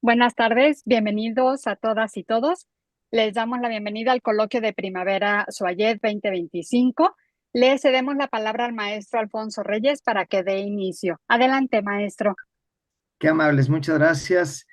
Buenas tardes, bienvenidos a todas y todos. Les damos la bienvenida al coloquio de primavera Suayet 2025. Le cedemos la palabra al maestro Alfonso Reyes para que dé inicio. Adelante, maestro. Qué amables, muchas gracias.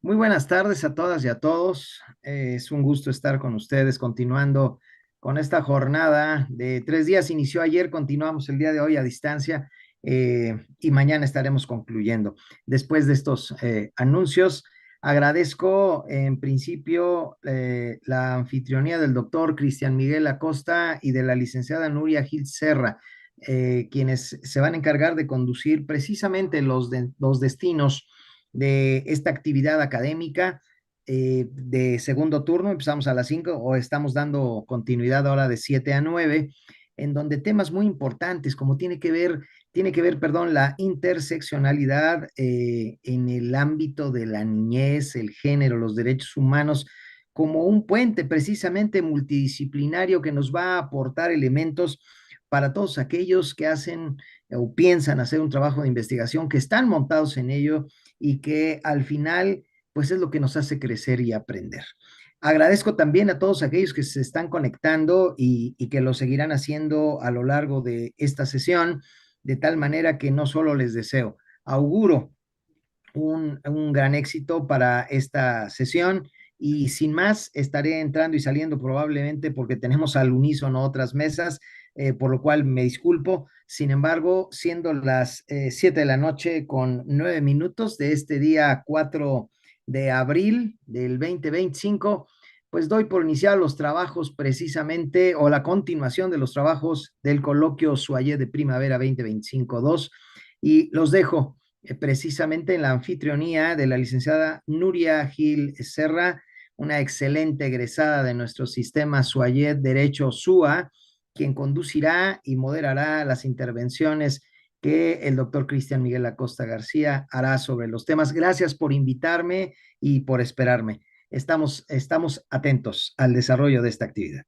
Muy buenas tardes a todas y a todos. Es un gusto estar con ustedes continuando con esta jornada de 3 días. Inició ayer, continuamos el día de hoy a distancia y mañana estaremos concluyendo. Después de estos anuncios, agradezco en principio la anfitrionía del doctor Cristian Miguel Acosta y de la licenciada Nuria Gil Serra, quienes se van a encargar de conducir precisamente los destinos de esta actividad académica de segundo turno. Empezamos a las 5 o estamos dando continuidad ahora de 7 a 9, en donde temas muy importantes como perdón, la interseccionalidad en el ámbito de la niñez, el género, los derechos humanos, como un puente precisamente multidisciplinario que nos va a aportar elementos para todos aquellos que hacen o piensan hacer un trabajo de investigación, que están montados en ello y que al final, pues es lo que nos hace crecer y aprender. Agradezco también a todos aquellos que se están conectando y que lo seguirán haciendo a lo largo de esta sesión, de tal manera que no solo les deseo, auguro un gran éxito para esta sesión y sin más estaré entrando y saliendo probablemente porque tenemos al unísono otras mesas, por lo cual me disculpo. Sin embargo, siendo las 7 de la noche con 9 minutos de este día 4 de abril del 2025, pues doy por iniciar los trabajos precisamente o la continuación de los trabajos del coloquio Suayé de Primavera 2025-2 y los dejo precisamente en la anfitrionía de la licenciada Nuria Gil Serra, una excelente egresada de nuestro sistema Suayet Derecho SUA, quien conducirá y moderará las intervenciones que el doctor Cristian Miguel Acosta García hará sobre los temas. Gracias por invitarme y por esperarme. Estamos atentos al desarrollo de esta actividad.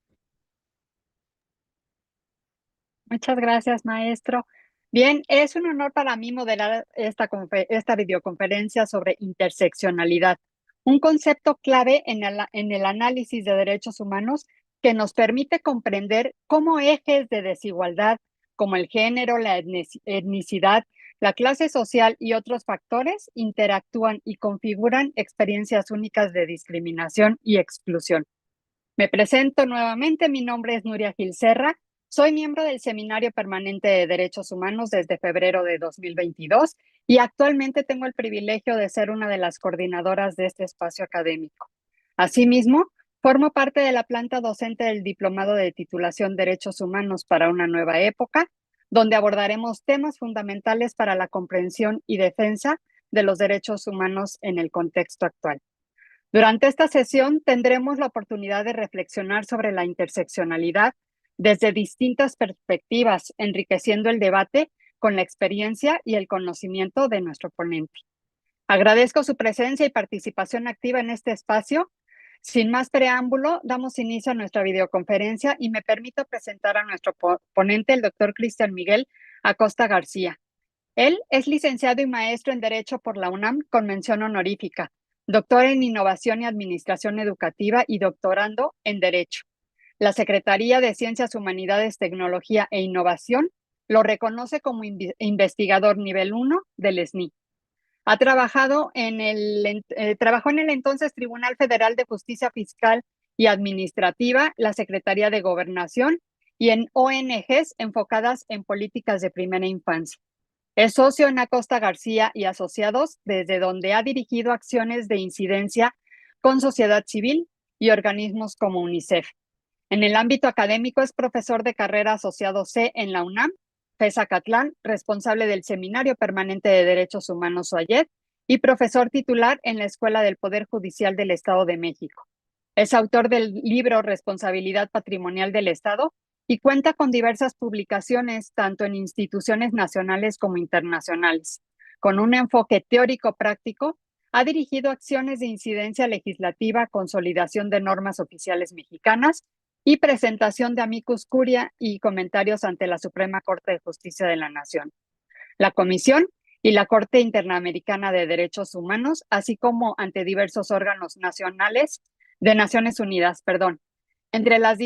Muchas gracias, maestro. Bien, es un honor para mí moderar esta videoconferencia sobre interseccionalidad, un concepto clave en el análisis de derechos humanos que nos permite comprender cómo ejes de desigualdad, como el género, la etnicidad, la clase social y otros factores, interactúan y configuran experiencias únicas de discriminación y exclusión. Me presento nuevamente, mi nombre es Nuria Gil Serra, soy miembro del Seminario Permanente de Derechos Humanos desde febrero de 2022 y actualmente tengo el privilegio de ser una de las coordinadoras de este espacio académico. Asimismo, formo parte de la planta docente del Diplomado de Titulación Derechos Humanos para una nueva época, donde abordaremos temas fundamentales para la comprensión y defensa de los derechos humanos en el contexto actual. Durante esta sesión tendremos la oportunidad de reflexionar sobre la interseccionalidad desde distintas perspectivas, enriqueciendo el debate con la experiencia y el conocimiento de nuestro ponente. Agradezco su presencia y participación activa en este espacio. Sin más preámbulo, damos inicio a nuestra videoconferencia y me permito presentar a nuestro ponente, el doctor Cristian Miguel Acosta García. Él es licenciado y maestro en Derecho por la UNAM con mención honorífica, doctor en Innovación y Administración Educativa y doctorando en Derecho. La Secretaría de Ciencias, Humanidades, Tecnología e Innovación lo reconoce como investigador nivel 1 del SNI. Trabajó en el entonces Tribunal Federal de Justicia Fiscal y Administrativa, la Secretaría de Gobernación y en ONGs enfocadas en políticas de primera infancia. Es socio en Acosta García y Asociados, desde donde ha dirigido acciones de incidencia con sociedad civil y organismos como UNICEF. En el ámbito académico es profesor de carrera asociado C en la UNAM, FES Acatlán, responsable del Seminario Permanente de Derechos Humanos Suayet y profesor titular en la Escuela del Poder Judicial del Estado de México. Es autor del libro Responsabilidad Patrimonial del Estado y cuenta con diversas publicaciones, tanto en instituciones nacionales como internacionales. Con un enfoque teórico-práctico, ha dirigido acciones de incidencia legislativa, consolidación de normas oficiales mexicanas y presentación de amicus curia y comentarios ante la Suprema Corte de Justicia de la Nación. La comisión y la Corte Interamericana de Derechos Humanos, así como ante diversos órganos nacionales de Naciones Unidas, perdón. Entre las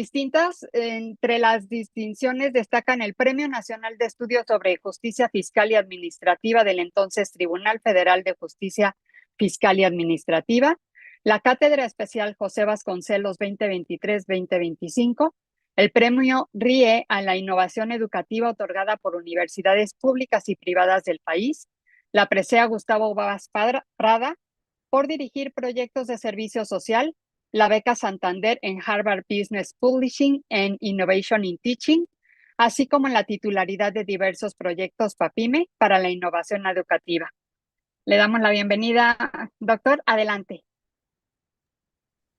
distinciones destacan el Premio Nacional de Estudios sobre Justicia Fiscal y Administrativa del entonces Tribunal Federal de Justicia Fiscal y Administrativa, la Cátedra Especial José Vasconcelos 2023-2025, el Premio RIE a la Innovación Educativa otorgada por universidades públicas y privadas del país, la presea Gustavo Vaz Prada por dirigir proyectos de servicio social, la beca Santander en Harvard Business Publishing and Innovation in Teaching, así como en la titularidad de diversos proyectos PAPIME para la innovación educativa. Le damos la bienvenida, doctor. Adelante.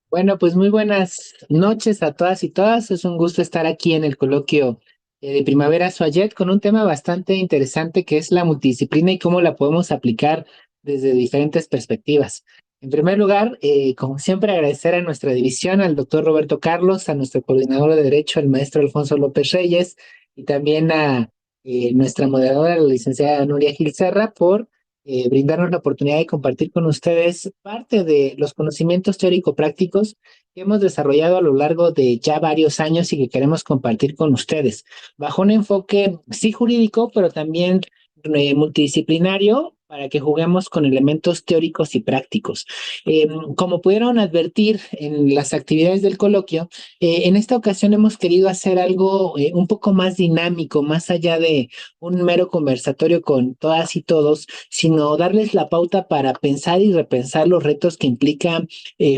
Bueno, pues muy buenas noches a todas y todas. Es un gusto estar aquí en el coloquio de Primavera Soyet con un tema bastante interesante que es la multidisciplina y cómo la podemos aplicar desde diferentes perspectivas. En primer lugar, como siempre, agradecer a nuestra división, al doctor Roberto Carlos, a nuestro coordinador de Derecho, el maestro Alfonso López Reyes, y también a nuestra moderadora, la licenciada Nuria Gil Serra, por brindarnos la oportunidad de compartir con ustedes parte de los conocimientos teórico-prácticos que hemos desarrollado a lo largo de ya varios años y que queremos compartir con ustedes, bajo un enfoque sí jurídico, pero también multidisciplinario para que juguemos con elementos teóricos y prácticos. Como pudieron advertir en las actividades del coloquio, en esta ocasión hemos querido hacer algo un poco más dinámico, más allá de un mero conversatorio con todas y todos, sino darles la pauta para pensar y repensar los retos que implica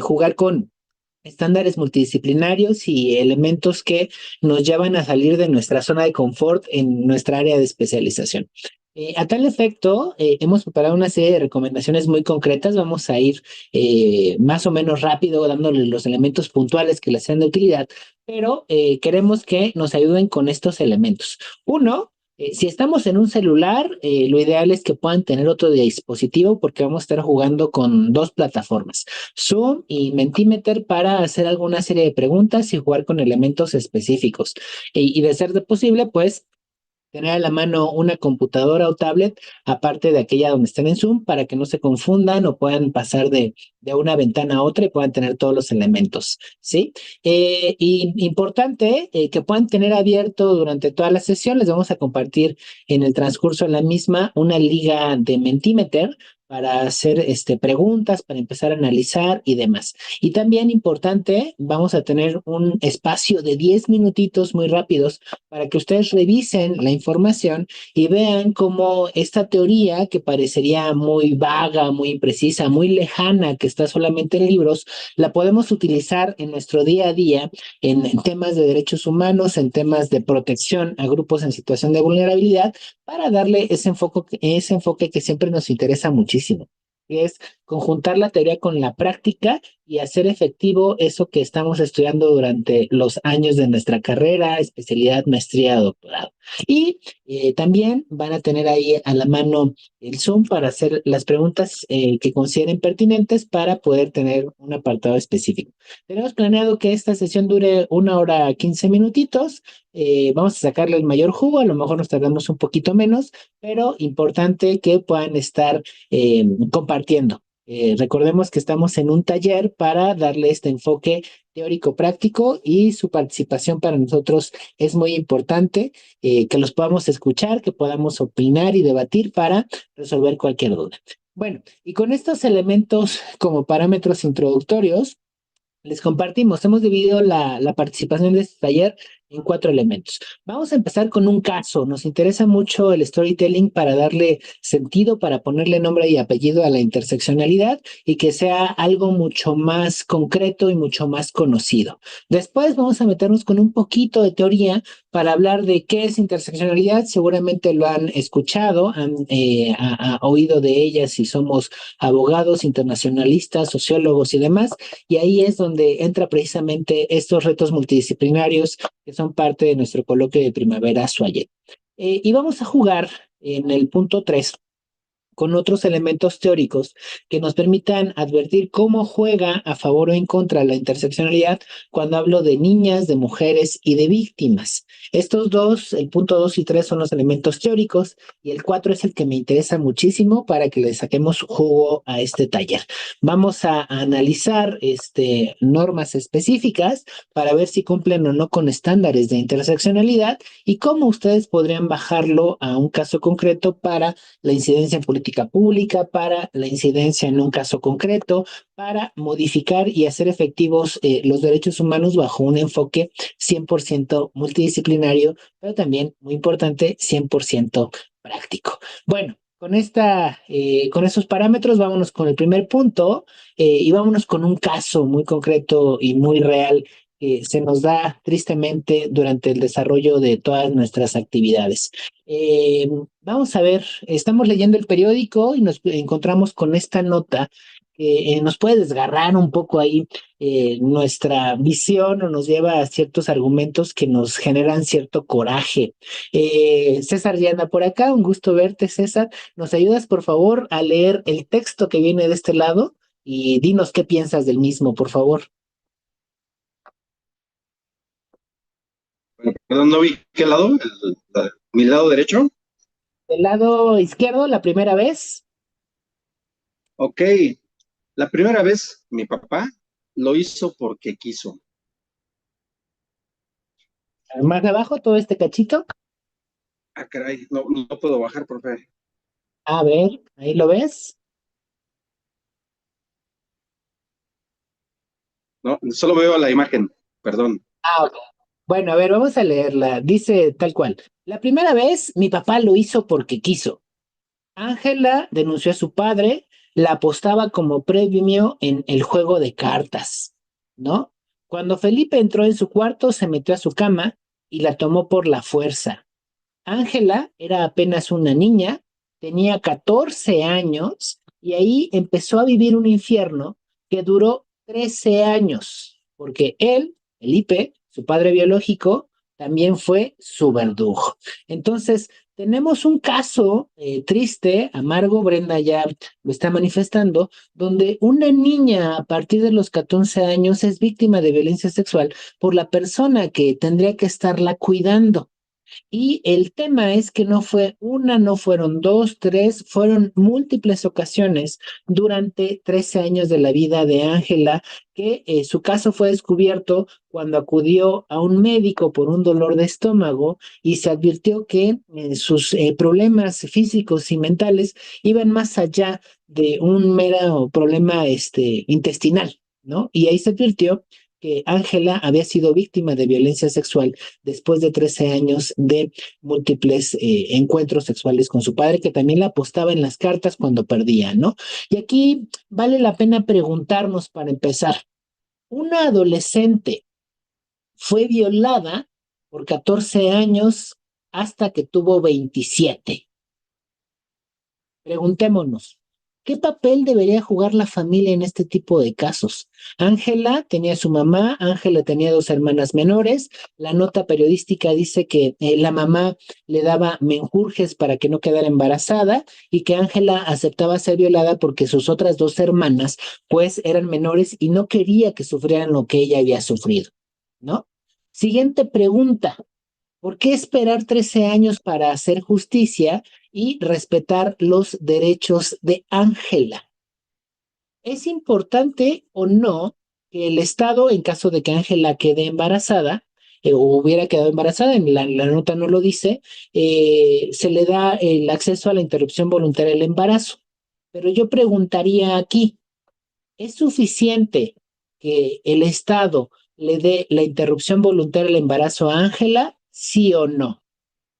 jugar con estándares multidisciplinarios y elementos que nos llevan a salir de nuestra zona de confort en nuestra área de especialización. A tal efecto, hemos preparado una serie de recomendaciones muy concretas. Vamos a ir más o menos rápido dándole los elementos puntuales que les sean de utilidad, pero queremos que nos ayuden con estos elementos. Uno, si estamos en un celular, lo ideal es que puedan tener otro dispositivo porque vamos a estar jugando con dos plataformas, Zoom y Mentimeter, para hacer alguna serie de preguntas y jugar con elementos específicos. Y de ser de posible, pues tener a la mano una computadora o tablet, aparte de aquella donde estén en Zoom, para que no se confundan o puedan pasar de una ventana a otra y puedan tener todos los elementos, ¿sí? Y importante que puedan tener abierto durante toda la sesión. Les vamos a compartir en el transcurso de la misma una liga de Mentimeter para hacer preguntas, para empezar a analizar y demás. Y también importante, vamos a tener un espacio de 10 minutitos muy rápidos para que ustedes revisen la información y vean cómo esta teoría, que parecería muy vaga, muy imprecisa, muy lejana, que está solamente en libros, la podemos utilizar en nuestro día a día en temas de derechos humanos, en temas de protección a grupos en situación de vulnerabilidad, para darle ese enfoque que siempre nos interesa muchísimo, que es conjuntar la teoría con la práctica y hacer efectivo eso que estamos estudiando durante los años de nuestra carrera, especialidad, maestría, doctorado. Y también van a tener ahí a la mano el Zoom para hacer las preguntas que consideren pertinentes para poder tener un apartado específico. Tenemos planeado que esta sesión dure 1 hora 15 minutitos. Vamos a sacarle el mayor jugo, a lo mejor nos tardamos un poquito menos, pero importante que puedan estar compartiendo. Recordemos que estamos en un taller para darle este enfoque teórico-práctico y su participación para nosotros es muy importante, que los podamos escuchar, que podamos opinar y debatir para resolver cualquier duda. Bueno, y con estos elementos como parámetros introductorios, les compartimos, hemos dividido la participación de este taller en 4 elementos. Vamos a empezar con un caso. Nos interesa mucho el storytelling para darle sentido, para ponerle nombre y apellido a la interseccionalidad y que sea algo mucho más concreto y mucho más conocido. Después vamos a meternos con un poquito de teoría para hablar de qué es interseccionalidad. Seguramente lo han escuchado, han oído de ella si somos abogados, internacionalistas, sociólogos y demás. Y ahí es donde entra precisamente estos retos multidisciplinarios que son parte de nuestro coloquio de Primavera Soyet. Y vamos a jugar en el punto 3 con otros elementos teóricos que nos permitan advertir cómo juega a favor o en contra la interseccionalidad cuando hablo de niñas, de mujeres y de víctimas. Estos dos, el punto 2 y 3 son los elementos teóricos y el 4 es el que me interesa muchísimo para que le saquemos jugo a este taller. Vamos a analizar normas específicas para ver si cumplen o no con estándares de interseccionalidad y cómo ustedes podrían bajarlo a un caso concreto para la incidencia en política pública, para la incidencia en un caso concreto, para modificar y hacer efectivos los derechos humanos bajo un enfoque 100% multidisciplinario, pero también, muy importante, 100% práctico. Bueno, con esos parámetros, vámonos con el primer punto y vámonos con un caso muy concreto y muy real que se nos da tristemente durante el desarrollo de todas nuestras actividades. Vamos a ver, estamos leyendo el periódico y nos encontramos con esta nota que nos puede desgarrar un poco ahí nuestra visión o nos lleva a ciertos argumentos que nos generan cierto coraje. César ya anda por acá, un gusto verte, César. ¿Nos ayudas, por favor, a leer el texto que viene de este lado? Y dinos qué piensas del mismo, por favor. Perdón, no vi qué lado, mi lado derecho. Del lado izquierdo, la primera vez. Ok, la primera vez mi papá lo hizo porque quiso. Más abajo, todo este cachito. Ah, caray, no, no puedo bajar, profe. A ver, ahí lo ves. No, solo veo la imagen, perdón. Ok. Bueno, a ver, vamos a leerla. Dice tal cual. La primera vez mi papá lo hizo porque quiso. Ángela denunció a su padre, la apostaba como premio en el juego de cartas, ¿no? Cuando Felipe entró en su cuarto, se metió a su cama y la tomó por la fuerza. Ángela era apenas una niña, tenía 14 años y ahí empezó a vivir un infierno que duró 13 años, porque él, Felipe, su padre biológico, también fue su verdugo. Entonces, tenemos un caso triste, amargo, Brenda ya lo está manifestando, donde una niña a partir de los 14 años es víctima de violencia sexual por la persona que tendría que estarla cuidando. Y el tema es que no fue una, no fueron dos, tres, fueron múltiples ocasiones durante 13 años de la vida de Ángela, que su caso fue descubierto cuando acudió a un médico por un dolor de estómago y se advirtió que sus problemas físicos y mentales iban más allá de un mero problema intestinal, ¿no? Y ahí se advirtió que Ángela había sido víctima de violencia sexual después de 13 años de múltiples encuentros sexuales con su padre, que también la apostaba en las cartas cuando perdía, ¿no? Y aquí vale la pena preguntarnos para empezar, ¿una adolescente fue violada por 14 años hasta que tuvo 27? Preguntémonos, ¿qué papel debería jugar la familia en este tipo de casos? Ángela tenía a su mamá, Ángela tenía dos hermanas menores, la nota periodística dice que la mamá le daba menjurjes para que no quedara embarazada y que Ángela aceptaba ser violada porque sus otras dos hermanas pues eran menores y no quería que sufrieran lo que ella había sufrido, ¿no? Siguiente pregunta. ¿Por qué esperar 13 años para hacer justicia y respetar los derechos de Ángela? ¿Es importante o no que el Estado, en caso de que Ángela quede embarazada, o hubiera quedado embarazada, en la nota no lo dice, se le da el acceso a la interrupción voluntaria del embarazo? Pero yo preguntaría aquí, ¿es suficiente que el Estado le dé la interrupción voluntaria del embarazo a Ángela? ¿Sí o no?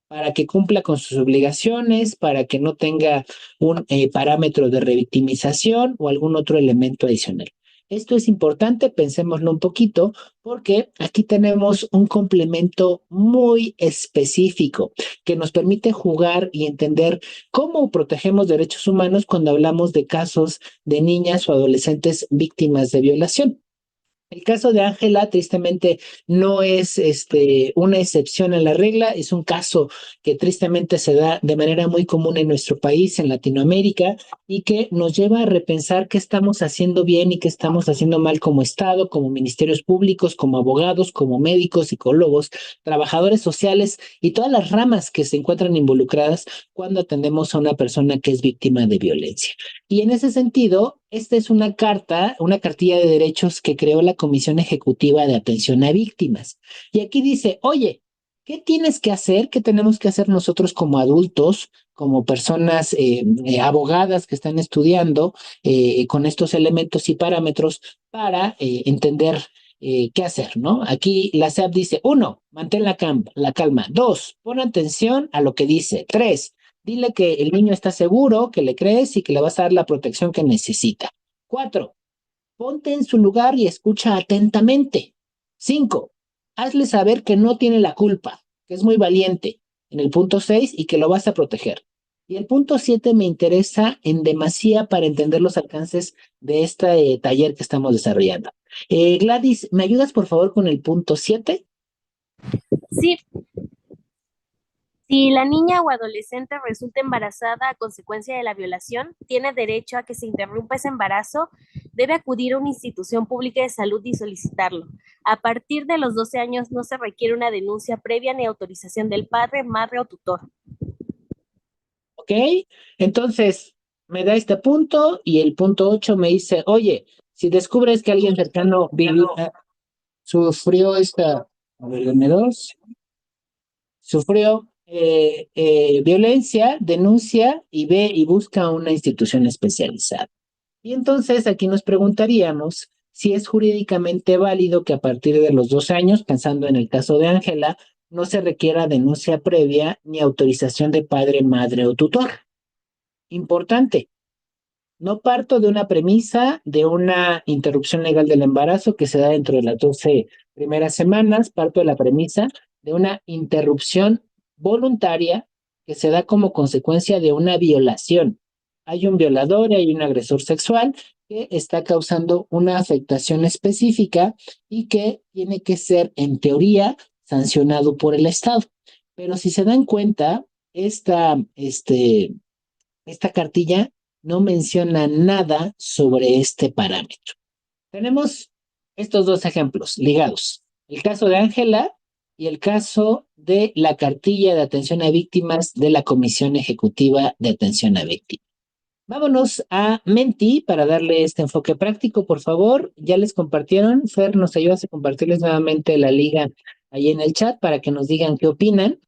Para que cumpla con sus obligaciones, para que no tenga un parámetro de revictimización o algún otro elemento adicional. Esto es importante, pensémoslo un poquito, porque aquí tenemos un complemento muy específico que nos permite jugar y entender cómo protegemos derechos humanos cuando hablamos de casos de niñas o adolescentes víctimas de violación. El caso de Ángela, tristemente, no es una excepción a la regla, es un caso que tristemente se da de manera muy común en nuestro país, en Latinoamérica, y que nos lleva a repensar qué estamos haciendo bien y qué estamos haciendo mal como Estado, como ministerios públicos, como abogados, como médicos, psicólogos, trabajadores sociales y todas las ramas que se encuentran involucradas cuando atendemos a una persona que es víctima de violencia. Y en ese sentido, esta es una cartilla de derechos que creó la Comisión Ejecutiva de Atención a Víctimas. Y aquí dice, oye, ¿qué tienes que hacer? ¿Qué tenemos que hacer nosotros como adultos, como personas abogadas que están estudiando con estos elementos y parámetros para entender qué hacer, ¿no? Aquí la SEAP dice, 1, mantén la calma. 2, pon atención a lo que dice. 3, dile que el niño está seguro, que le crees y que le vas a dar la protección que necesita. 4, ponte en su lugar y escucha atentamente. 5, hazle saber que no tiene la culpa, que es muy valiente en el punto 6 y que lo vas a proteger. Y el punto 7 me interesa en demasía para entender los alcances de este taller que estamos desarrollando. Gladys, ¿me ayudas por favor con el punto 7? Sí, si la niña o adolescente resulta embarazada a consecuencia de la violación, tiene derecho a que se interrumpa ese embarazo, debe acudir a una institución pública de salud y solicitarlo. A partir de los 12 años no se requiere una denuncia previa ni autorización del padre, madre o tutor. ¿Ok? Entonces, me da este punto y el punto 8 me dice, oye, si descubres que alguien cercano sufrió a ver, dame 2, sufrió violencia, denuncia y ve y busca una institución especializada. Y entonces aquí nos preguntaríamos si es jurídicamente válido que a partir de los 2 años, pensando en el caso de Ángela, no se requiera denuncia previa ni autorización de padre, madre o tutor. Importante, no parto de una premisa de una interrupción legal del embarazo que se da dentro de las 12 primeras semanas, parto de la premisa de una interrupción voluntaria que se da como consecuencia de una violación. Hay un violador y hay un agresor sexual que está causando una afectación específica y que tiene que ser, en teoría, sancionado por el Estado. Pero si se dan cuenta, esta cartilla no menciona nada sobre este parámetro. Tenemos estos 2 ejemplos ligados, el caso de Ángela y el caso de la cartilla de atención a víctimas de la Comisión Ejecutiva de Atención a Víctimas. Vámonos a Menti para darle este enfoque práctico, por favor. Ya les compartieron. Fer, ¿nos ayudas a compartirles nuevamente la liga ahí en el chat para que nos digan qué opinan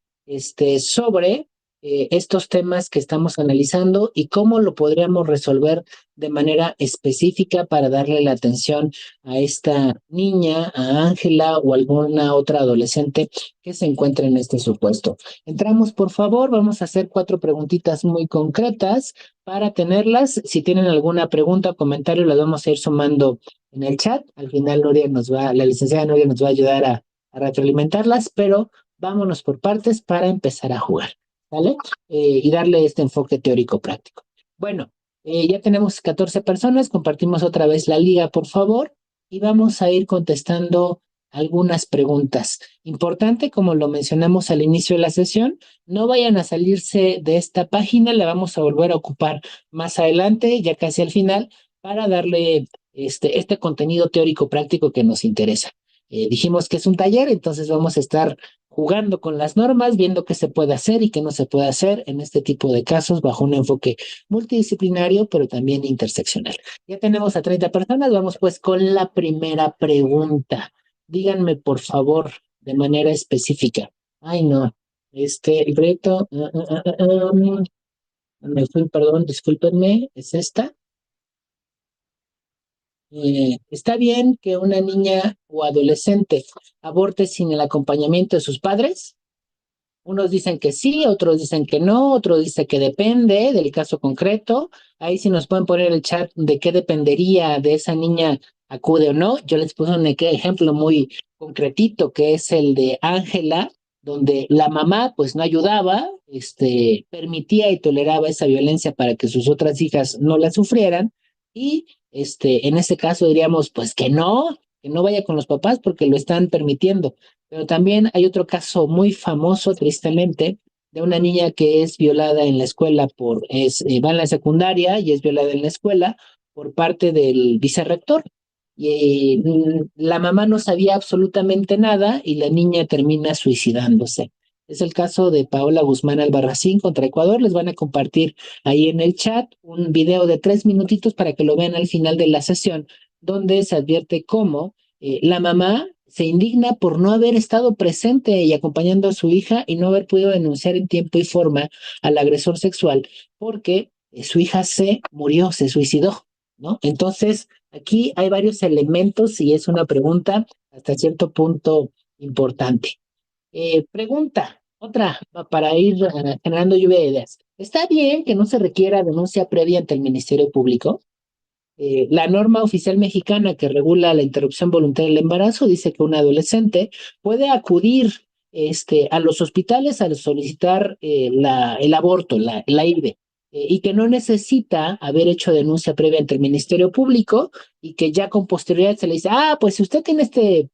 sobre estos temas que estamos analizando y cómo lo podríamos resolver de manera específica para darle la atención a esta niña, a Ángela o alguna otra adolescente que se encuentre en este supuesto? Entramos, por favor. Vamos a hacer 4 preguntitas muy concretas para tenerlas. Si tienen alguna pregunta o comentario, las vamos a ir sumando en el chat. Al final, la licenciada Nuria nos va a ayudar a retroalimentarlas, pero vámonos por partes para empezar a jugar, ¿vale? Y darle este enfoque teórico práctico. Bueno, ya tenemos 14 personas, compartimos otra vez la liga, por favor, y vamos a ir contestando algunas preguntas. Importante, como lo mencionamos al inicio de la sesión, no vayan a salirse de esta página, la vamos a volver a ocupar más adelante, ya casi al final, para darle este contenido teórico práctico que nos interesa. Dijimos que es un taller, entonces vamos a estar jugando con las normas, viendo qué se puede hacer y qué no se puede hacer en este tipo de casos bajo un enfoque multidisciplinario, pero también interseccional. Ya tenemos a 30 personas, vamos pues con la primera pregunta. Díganme, por favor, de manera específica. Ay, no, el proyecto, me fui, perdón, discúlpenme, ¿es esta? ¿Está bien que una niña o adolescente aborte sin el acompañamiento de sus padres? Unos dicen que sí, otros dicen que no, otros dicen que depende del caso concreto. Ahí sí nos pueden poner el chat de qué dependería de esa niña acude o no. Yo les puse un ejemplo muy concretito que es el de Ángela, donde la mamá pues no ayudaba, permitía y toleraba esa violencia para que sus otras hijas no la sufrieran y en ese caso diríamos pues que no, que no vaya con los papás porque lo están permitiendo. Pero también hay otro caso muy famoso, tristemente, de una niña que es violada en la escuela va en la secundaria y es violada en la escuela por parte del vicerrector. Y la mamá no sabía absolutamente nada y la niña termina suicidándose. Es el caso de Paola Guzmán Albarracín contra Ecuador. Les van a compartir ahí en el chat un video de 3 minutitos para que lo vean al final de la sesión, donde se advierte cómo la mamá se indigna por no haber estado presente y acompañando a su hija y no haber podido denunciar en tiempo y forma al agresor sexual, porque su hija se murió, se suicidó, ¿no? Entonces, aquí hay varios elementos y es una pregunta hasta cierto punto importante. Pregunta, otra, para ir generando lluvia de ideas. ¿Está bien que no se requiera denuncia previa ante el Ministerio Público? La norma oficial mexicana que regula la interrupción voluntaria del embarazo dice que un adolescente puede acudir a los hospitales a solicitar el aborto, la IVE, y que no necesita haber hecho denuncia previa ante el Ministerio Público y que ya con posterioridad se le dice, pues si usted tiene este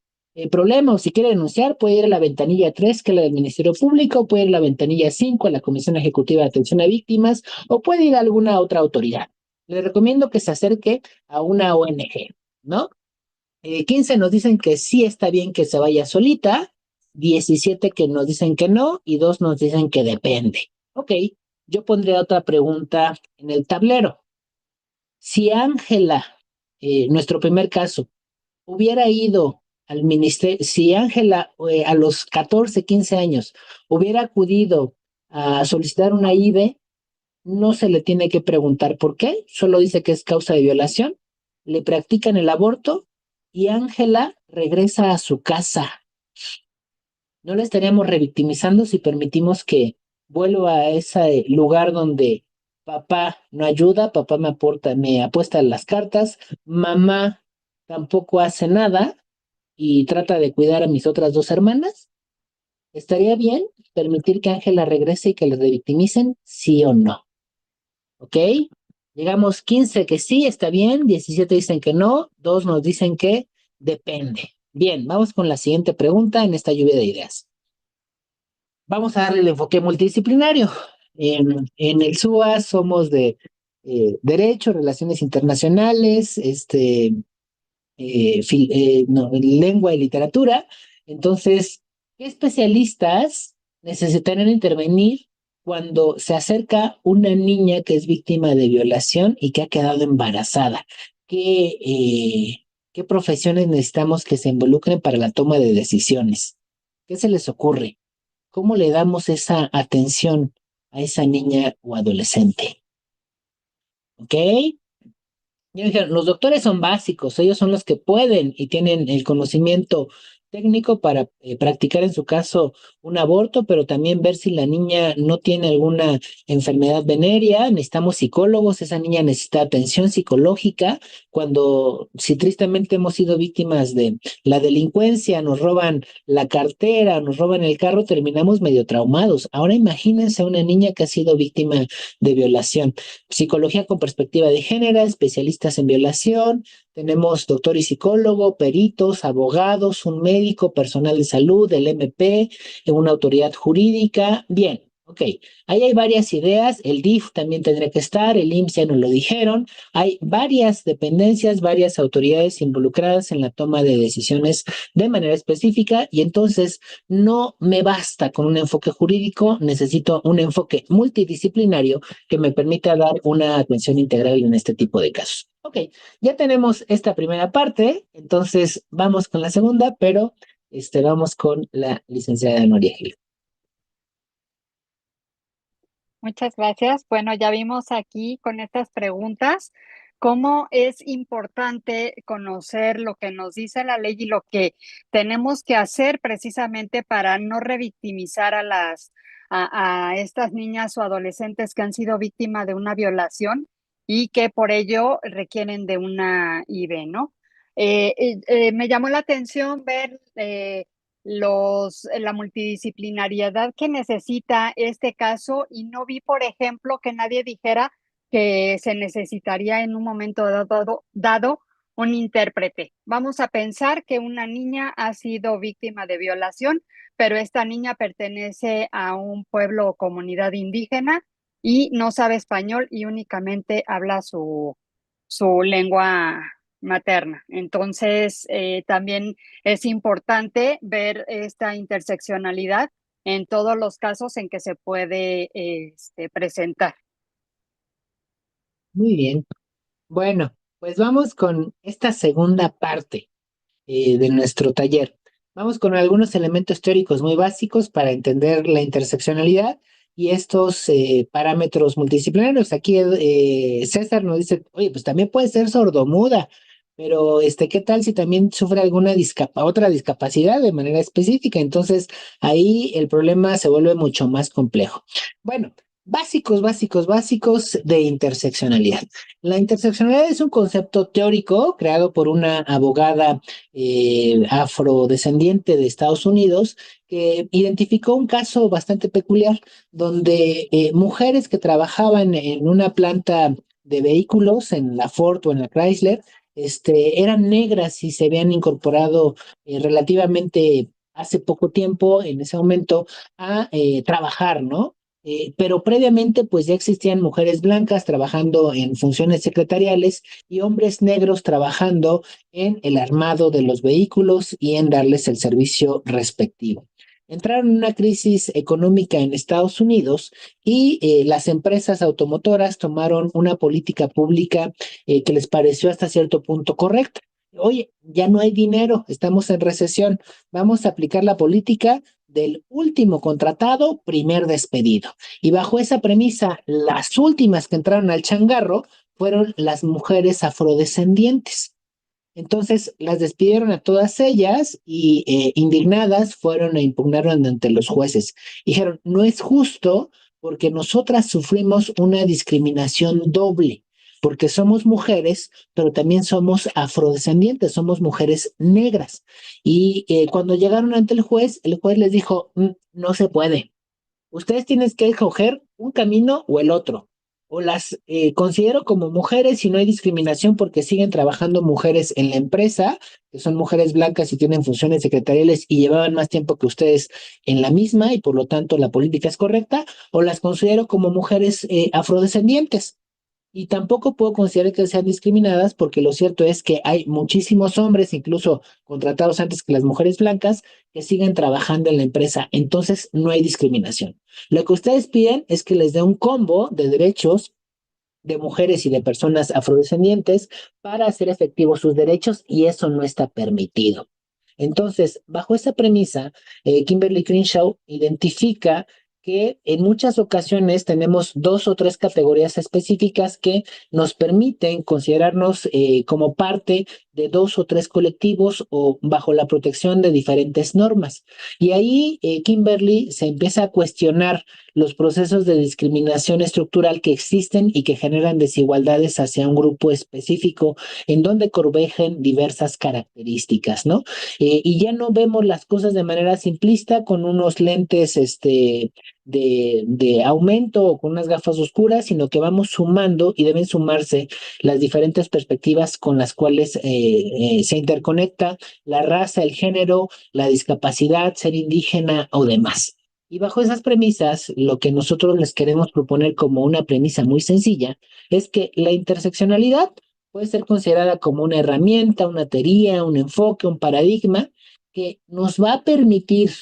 problema o si quiere denunciar, puede ir a la ventanilla 3, que es la del Ministerio Público, puede ir a la ventanilla 5, a la Comisión Ejecutiva de Atención a Víctimas, o puede ir a alguna otra autoridad. Le recomiendo que se acerque a una ONG, ¿no? 15 nos dicen que sí está bien que se vaya solita, 17 que nos dicen que no y 2 nos dicen que depende. Ok, yo pondría otra pregunta en el tablero. Si Ángela, nuestro primer caso, hubiera ido al ministerio, si Ángela a los 14, 15 años hubiera acudido a solicitar una IVE, no se le tiene que preguntar por qué, solo dice que es causa de violación, le practican el aborto y Ángela regresa a su casa. No la estaríamos revictimizando si permitimos que vuelva a ese lugar donde papá no ayuda, papá me apuesta las cartas, mamá tampoco hace nada y trata de cuidar a mis otras 2 hermanas. ¿Estaría bien permitir que Ángela regrese y que le revictimicen, sí o no? ¿Ok? Llegamos 15 que sí, está bien, 17 dicen que no, 2 nos dicen que depende. Bien, vamos con la siguiente pregunta en esta lluvia de ideas. Vamos a darle el enfoque multidisciplinario. En el SUA somos de Derecho, Relaciones Internacionales, Lengua y Literatura. Entonces, ¿qué especialistas necesitarán intervenir cuando se acerca una niña que es víctima de violación y que ha quedado embarazada? ¿Qué profesiones necesitamos que se involucren para la toma de decisiones? ¿Qué se les ocurre? ¿Cómo le damos esa atención a esa niña o adolescente? ¿Ok? Ya dijeron, los doctores son básicos, ellos son los que pueden y tienen el conocimiento técnico para practicar en su caso un aborto, pero también ver si la niña no tiene alguna enfermedad venérea. Necesitamos psicólogos, esa niña necesita atención psicológica. Si tristemente hemos sido víctimas de la delincuencia, nos roban la cartera, nos roban el carro, terminamos medio traumados. Ahora imagínense a una niña que ha sido víctima de violación. Psicología con perspectiva de género, especialistas en violación, tenemos doctor y psicólogo, peritos, abogados, un médico, personal de salud, el MP, una autoridad jurídica. Bien, ok. Ahí hay varias ideas, el DIF también tendría que estar, el IMSS ya nos lo dijeron. Hay varias dependencias, varias autoridades involucradas en la toma de decisiones de manera específica y entonces no me basta con un enfoque jurídico, necesito un enfoque multidisciplinario que me permita dar una atención integral en este tipo de casos. Ok, ya tenemos esta primera parte, entonces vamos con la segunda, pero vamos con la licenciada Noria Gil. Muchas gracias. Bueno, ya vimos aquí con estas preguntas cómo es importante conocer lo que nos dice la ley y lo que tenemos que hacer precisamente para no revictimizar a estas niñas o adolescentes que han sido víctimas de una violación y que por ello requieren de una IVE, ¿no? Me llamó la atención ver la multidisciplinariedad que necesita este caso y no vi, por ejemplo, que nadie dijera que se necesitaría en un momento dado un intérprete. Vamos a pensar que una niña ha sido víctima de violación, pero esta niña pertenece a un pueblo o comunidad indígena y no sabe español y únicamente habla su lengua materna. Entonces, también es importante ver esta interseccionalidad en todos los casos en que se puede presentar. Muy bien. Bueno, pues vamos con esta segunda parte de nuestro taller. Vamos con algunos elementos teóricos muy básicos para entender la interseccionalidad y estos parámetros multidisciplinarios. Aquí César nos dice, oye, pues también puede ser sordomuda, pero ¿qué tal si también sufre alguna otra discapacidad de manera específica? Entonces, ahí el problema se vuelve mucho más complejo. Bueno, básicos de interseccionalidad. La interseccionalidad es un concepto teórico creado por una abogada afrodescendiente de Estados Unidos que identificó un caso bastante peculiar donde mujeres que trabajaban en una planta de vehículos en la Ford o en la Chrysler, eran negras y se habían incorporado relativamente hace poco tiempo, en ese momento, a trabajar, ¿no? Pero previamente, pues ya existían mujeres blancas trabajando en funciones secretariales y hombres negros trabajando en el armado de los vehículos y en darles el servicio respectivo. Entraron en una crisis económica en Estados Unidos y las empresas automotoras tomaron una política pública que les pareció hasta cierto punto correcta. Oye, ya no hay dinero, estamos en recesión, vamos a aplicar la política del último contratado, primer despedido. Y bajo esa premisa, las últimas que entraron al changarro fueron las mujeres afrodescendientes. Entonces las despidieron a todas ellas y indignadas fueron e impugnaron ante los jueces. Dijeron, no es justo porque nosotras sufrimos una discriminación doble, porque somos mujeres, pero también somos afrodescendientes, somos mujeres negras. Y cuando llegaron ante el juez les dijo, no se puede. Ustedes tienen que escoger un camino o el otro. O las considero como mujeres y no hay discriminación porque siguen trabajando mujeres en la empresa, que son mujeres blancas y tienen funciones secretariales y llevaban más tiempo que ustedes en la misma y por lo tanto la política es correcta, o las considero como mujeres afrodescendientes. Y tampoco puedo considerar que sean discriminadas porque lo cierto es que hay muchísimos hombres, incluso contratados antes que las mujeres blancas, que siguen trabajando en la empresa. Entonces no hay discriminación. Lo que ustedes piden es que les dé un combo de derechos de mujeres y de personas afrodescendientes para hacer efectivos sus derechos y eso no está permitido. Entonces, bajo esa premisa, Kimberly Crenshaw identifica que en muchas ocasiones tenemos 2 o 3 categorías específicas que nos permiten considerarnos como parte de 2 o 3 colectivos o bajo la protección de diferentes normas. Y ahí Kimberly se empieza a cuestionar los procesos de discriminación estructural que existen y que generan desigualdades hacia un grupo específico en donde convergen diversas características, ¿no? Y ya no vemos las cosas de manera simplista con unos lentes de aumento o con unas gafas oscuras, sino que vamos sumando y deben sumarse las diferentes perspectivas con las cuales se interconecta la raza, el género, la discapacidad, ser indígena o demás. Y bajo esas premisas, lo que nosotros les queremos proponer como una premisa muy sencilla es que la interseccionalidad puede ser considerada como una herramienta, una teoría, un enfoque, un paradigma que nos va a permitir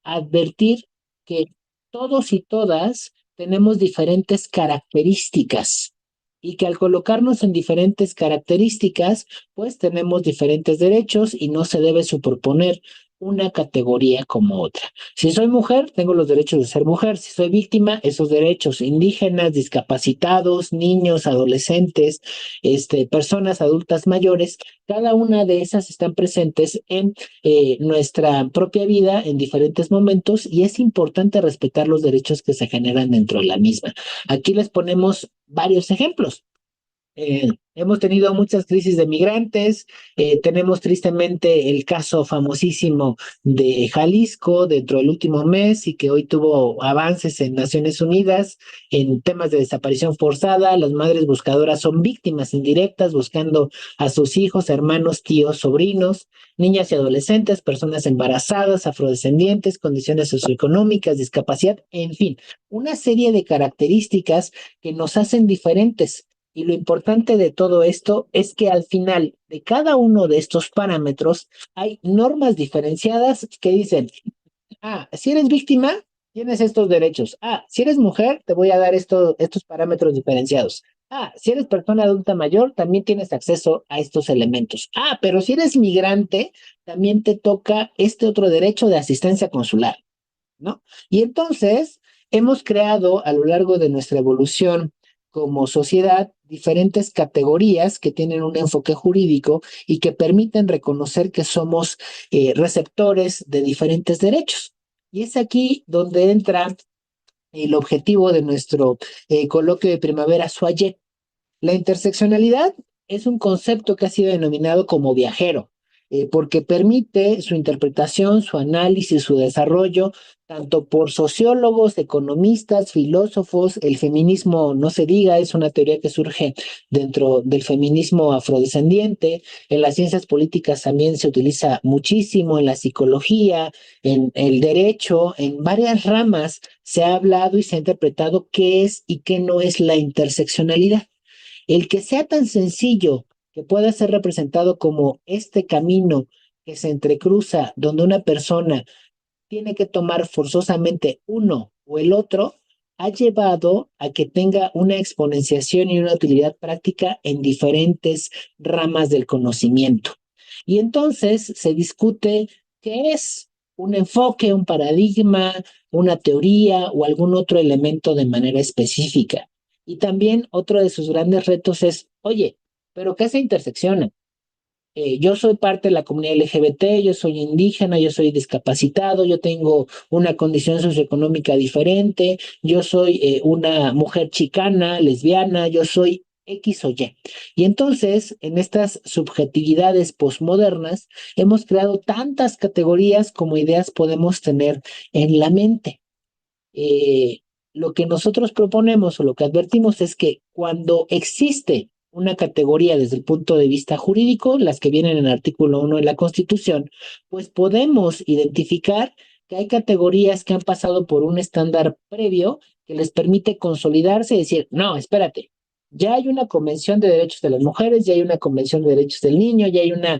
advertir que todos y todas tenemos diferentes características y que al colocarnos en diferentes características, pues tenemos diferentes derechos y no se debe superponer una categoría como otra. Si soy mujer, tengo los derechos de ser mujer. Si soy víctima, esos derechos indígenas, discapacitados, niños, adolescentes, personas adultas mayores, cada una de esas están presentes en nuestra propia vida en diferentes momentos y es importante respetar los derechos que se generan dentro de la misma. Aquí les ponemos varios ejemplos. Hemos tenido muchas crisis de migrantes, tenemos tristemente el caso famosísimo de Jalisco dentro del último mes y que hoy tuvo avances en Naciones Unidas en temas de desaparición forzada. Las madres buscadoras son víctimas indirectas buscando a sus hijos, hermanos, tíos, sobrinos, niñas y adolescentes, personas embarazadas, afrodescendientes, condiciones socioeconómicas, discapacidad, en fin, una serie de características que nos hacen diferentes. Y lo importante de todo esto es que al final de cada uno de estos parámetros hay normas diferenciadas que dicen, si eres víctima, tienes estos derechos. Si eres mujer, te voy a dar estos parámetros diferenciados. Si eres persona adulta mayor, también tienes acceso a estos elementos. Pero si eres migrante, también te toca este otro derecho de asistencia consular, ¿no? Y entonces hemos creado a lo largo de nuestra evolución como sociedad diferentes categorías que tienen un enfoque jurídico y que permiten reconocer que somos receptores de diferentes derechos. Y es aquí donde entra el objetivo de nuestro coloquio de primavera Suayet. La interseccionalidad es un concepto que ha sido denominado como viajero, porque permite su interpretación, su análisis, su desarrollo, tanto por sociólogos, economistas, filósofos. El feminismo, no se diga, es una teoría que surge dentro del feminismo afrodescendiente. En las ciencias políticas también se utiliza muchísimo, en la psicología, en el derecho, en varias ramas se ha hablado y se ha interpretado qué es y qué no es la interseccionalidad. El que sea tan sencillo que pueda ser representado como este camino que se entrecruza, donde una persona tiene que tomar forzosamente uno o el otro, ha llevado a que tenga una exponenciación y una utilidad práctica en diferentes ramas del conocimiento. Y entonces se discute qué es un enfoque, un paradigma, una teoría o algún otro elemento de manera específica. Y también otro de sus grandes retos es, oye, ¿pero qué se intersecciona? Yo soy parte de la comunidad LGBT, yo soy indígena, yo soy discapacitado, yo tengo una condición socioeconómica diferente, yo soy una mujer chicana, lesbiana, yo soy X o Y. Y entonces, en estas subjetividades posmodernas, hemos creado tantas categorías como ideas podemos tener en la mente. Lo que nosotros proponemos o lo que advertimos es que cuando existe una categoría desde el punto de vista jurídico, las que vienen en el artículo 1 de la Constitución, pues podemos identificar que hay categorías que han pasado por un estándar previo que les permite consolidarse y decir, no, espérate, ya hay una Convención de Derechos de las Mujeres, ya hay una Convención de Derechos del Niño, ya hay una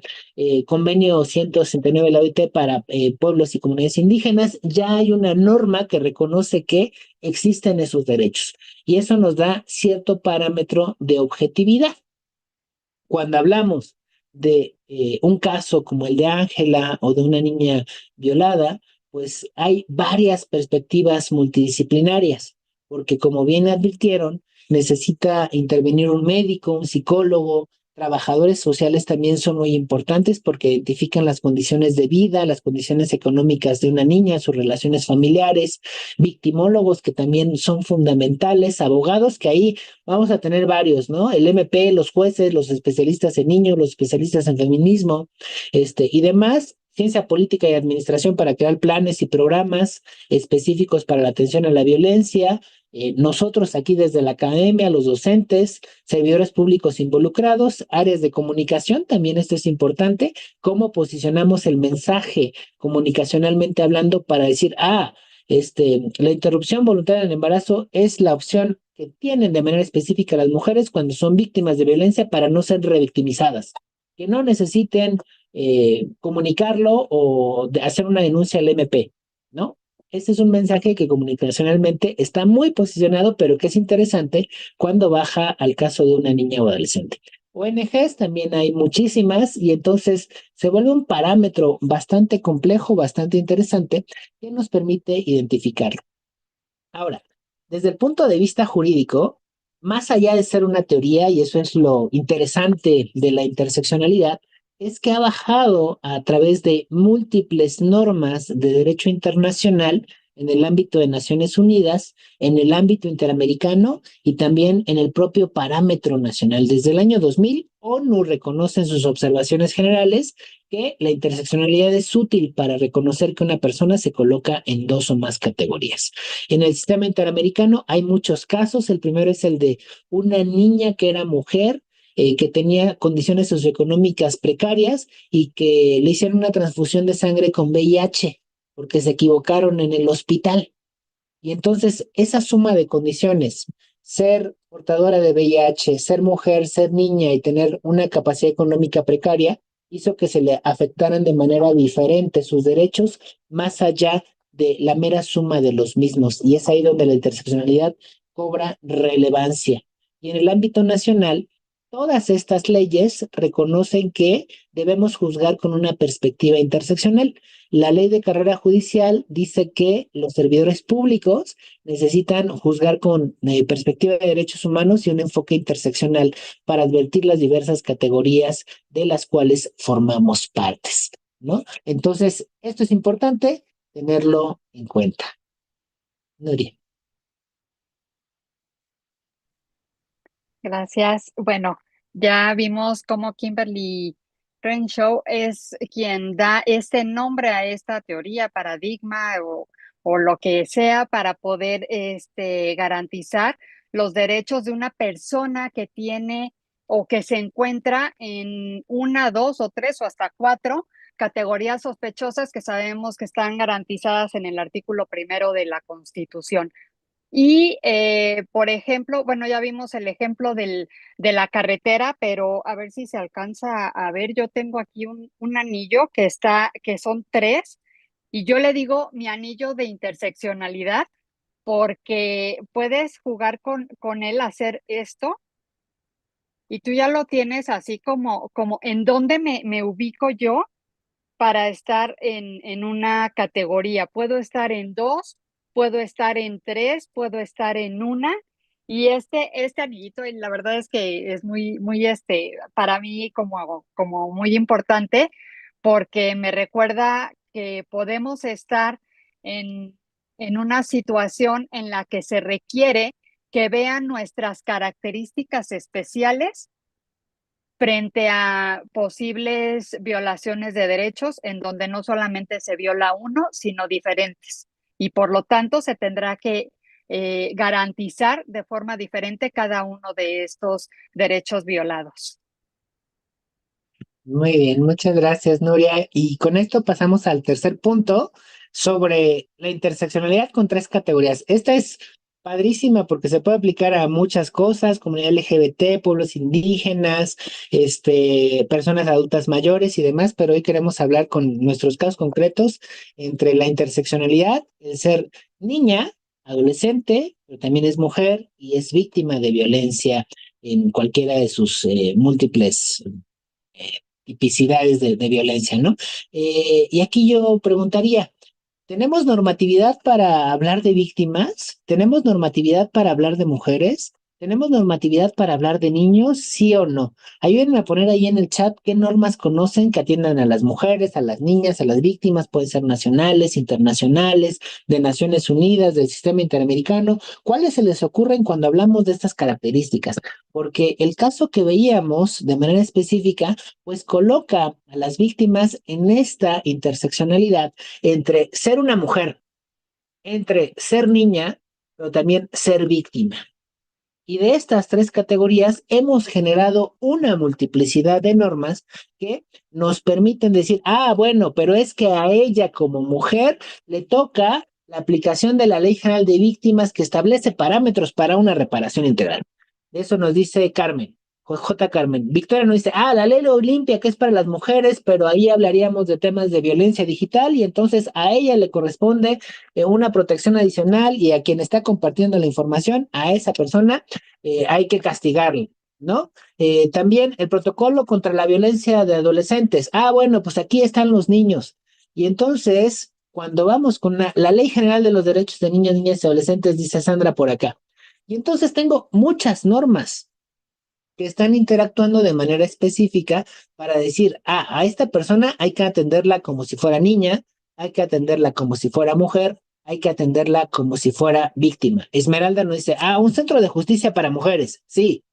convenio 169 de la OIT para pueblos y comunidades indígenas, ya hay una norma que reconoce que existen esos derechos. Y eso nos da cierto parámetro de objetividad. Cuando hablamos de un caso como el de Ángela o de una niña violada, pues hay varias perspectivas multidisciplinarias, porque como bien advirtieron, necesita intervenir un médico, un psicólogo, trabajadores sociales también son muy importantes porque identifican las condiciones de vida, las condiciones económicas de una niña, sus relaciones familiares, victimólogos que también son fundamentales, abogados que ahí vamos a tener varios, ¿no? El MP, los jueces, los especialistas en niños, los especialistas en feminismo, y demás. Ciencia política y administración para crear planes y programas específicos para la atención a la violencia. Nosotros aquí desde la academia, los docentes, servidores públicos involucrados, áreas de comunicación, también esto es importante, cómo posicionamos el mensaje comunicacionalmente hablando para decir, la interrupción voluntaria del embarazo es la opción que tienen de manera específica las mujeres cuando son víctimas de violencia para no ser revictimizadas, que no necesiten comunicarlo o hacer una denuncia al MP, ¿no? Este es un mensaje que comunicacionalmente está muy posicionado, pero que es interesante cuando baja al caso de una niña o adolescente. ONGs también hay muchísimas y entonces se vuelve un parámetro bastante complejo, bastante interesante que nos permite identificarlo. Ahora, desde el punto de vista jurídico, más allá de ser una teoría, y eso es lo interesante de la interseccionalidad, es que ha bajado a través de múltiples normas de derecho internacional en el ámbito de Naciones Unidas, en el ámbito interamericano y también en el propio parámetro nacional. Desde el año 2000, ONU reconoce en sus observaciones generales que la interseccionalidad es útil para reconocer que una persona se coloca en dos o más categorías. En el sistema interamericano hay muchos casos. El primero es el de una niña que era mujer, que tenía condiciones socioeconómicas precarias y que le hicieron una transfusión de sangre con VIH porque se equivocaron en el hospital. Y entonces esa suma de condiciones, ser portadora de VIH, ser mujer, ser niña y tener una capacidad económica precaria, hizo que se le afectaran de manera diferente sus derechos más allá de la mera suma de los mismos. Y es ahí donde la interseccionalidad cobra relevancia. Y en el ámbito nacional, todas estas leyes reconocen que debemos juzgar con una perspectiva interseccional. La ley de carrera judicial dice que los servidores públicos necesitan juzgar con perspectiva de derechos humanos y un enfoque interseccional para advertir las diversas categorías de las cuales formamos partes, ¿no? Entonces, esto es importante tenerlo en cuenta. Nuria. Gracias. Bueno, ya vimos cómo Kimberly Crenshaw es quien da este nombre a esta teoría, paradigma o lo que sea para poder garantizar los derechos de una persona que tiene o que se encuentra en una, dos o tres o hasta cuatro categorías sospechosas que sabemos que están garantizadas en el artículo primero de la Constitución. Y, por ejemplo, bueno, ya vimos el ejemplo de la carretera, pero a ver si se alcanza a ver. Yo tengo aquí un anillo que son tres, y yo le digo mi anillo de interseccionalidad, porque puedes jugar con él, hacer esto, y tú ya lo tienes así como en dónde me ubico yo para estar en una categoría. Puedo estar en dos, puedo estar en tres, puedo estar en una. Y este anillito, y la verdad es que es muy, para mí como muy importante, porque me recuerda que podemos estar en, en una situación en la que se requiere que vean nuestras características especiales frente a posibles violaciones de derechos en donde no solamente se viola uno, sino diferentes. Y por lo tanto se tendrá que garantizar de forma diferente cada uno de estos derechos violados. Muy bien, muchas gracias, Nuria. Y con esto pasamos al tercer punto sobre la interseccionalidad con tres categorías. Esta es padrísima porque se puede aplicar a muchas cosas: comunidad LGBT, pueblos indígenas, personas adultas mayores y demás, pero hoy queremos hablar con nuestros casos concretos entre la interseccionalidad, el ser niña, adolescente, pero también es mujer y es víctima de violencia en cualquiera de sus múltiples tipicidades de violencia, ¿no? Y aquí yo preguntaría, ¿tenemos normatividad para hablar de víctimas? ¿Tenemos normatividad para hablar de mujeres? ¿Tenemos normatividad para hablar de niños? ¿Sí o no? Ayúdenme a poner ahí en el chat qué normas conocen que atiendan a las mujeres, a las niñas, a las víctimas. Pueden ser nacionales, internacionales, de Naciones Unidas, del sistema interamericano. ¿Cuáles se les ocurren cuando hablamos de estas características? Porque el caso que veíamos de manera específica, pues coloca a las víctimas en esta interseccionalidad entre ser una mujer, entre ser niña, pero también ser víctima. Y de estas tres categorías hemos generado una multiplicidad de normas que nos permiten decir, bueno, pero es que a ella como mujer le toca la aplicación de la Ley General de Víctimas, que establece parámetros para una reparación integral. De eso nos dice Carmen. J. Carmen. Victoria nos dice, la ley Olimpia, que es para las mujeres, pero ahí hablaríamos de temas de violencia digital y entonces a ella le corresponde una protección adicional, y a quien está compartiendo la información, a esa persona hay que castigarle, ¿no? También el protocolo contra la violencia de adolescentes. Bueno, pues aquí están los niños. Y entonces, cuando vamos con la Ley General de los Derechos de Niños, Niñas y Adolescentes, dice Sandra por acá. Y entonces tengo muchas normas que están interactuando de manera específica para decir, a esta persona hay que atenderla como si fuera niña, hay que atenderla como si fuera mujer, hay que atenderla como si fuera víctima. Esmeralda nos dice, un centro de justicia para mujeres, sí.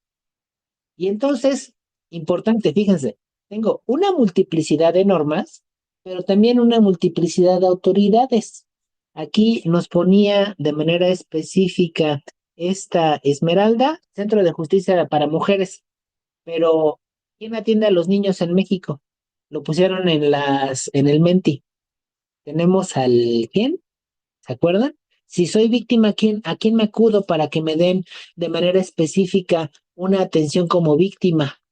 Y entonces, importante, fíjense, tengo una multiplicidad de normas, pero también una multiplicidad de autoridades. Aquí nos ponía de manera específica esta Esmeralda, Centro de Justicia para Mujeres, pero ¿quién atiende a los niños en México? Lo pusieron en el Menti. Tenemos al ¿quién? ¿Se acuerdan? Si soy víctima, a quién me acudo para que me den de manera específica una atención como víctima?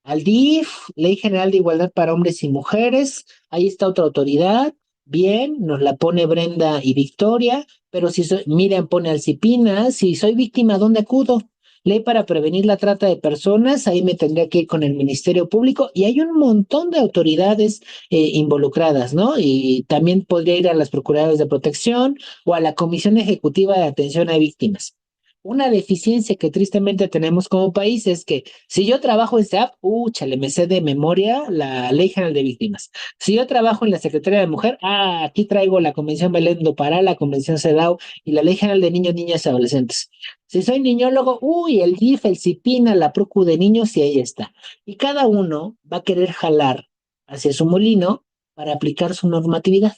Al DIF, Ley General de Igualdad para Hombres y Mujeres, ahí está otra autoridad, bien, nos la pone Brenda y Victoria, pero si soy, Miriam pone Alcipina, si soy víctima, ¿a dónde acudo? Ley para prevenir la trata de personas, ahí me tendría que ir con el Ministerio Público y hay un montón de autoridades involucradas, ¿no? Y también podría ir a las Procuradoras de Protección o a la Comisión Ejecutiva de Atención a Víctimas. Una deficiencia que tristemente tenemos como país es que si yo trabajo en SEAP, chale, me sé de memoria la Ley General de Víctimas. Si yo trabajo en la Secretaría de Mujer, aquí traigo la Convención Belén do Pará, la Convención CEDAW y la Ley General de Niños, Niñas y Adolescentes. Si soy niñólogo, el DIF, el CIPINA, la Procu de Niños y ahí está. Y cada uno va a querer jalar hacia su molino para aplicar su normatividad.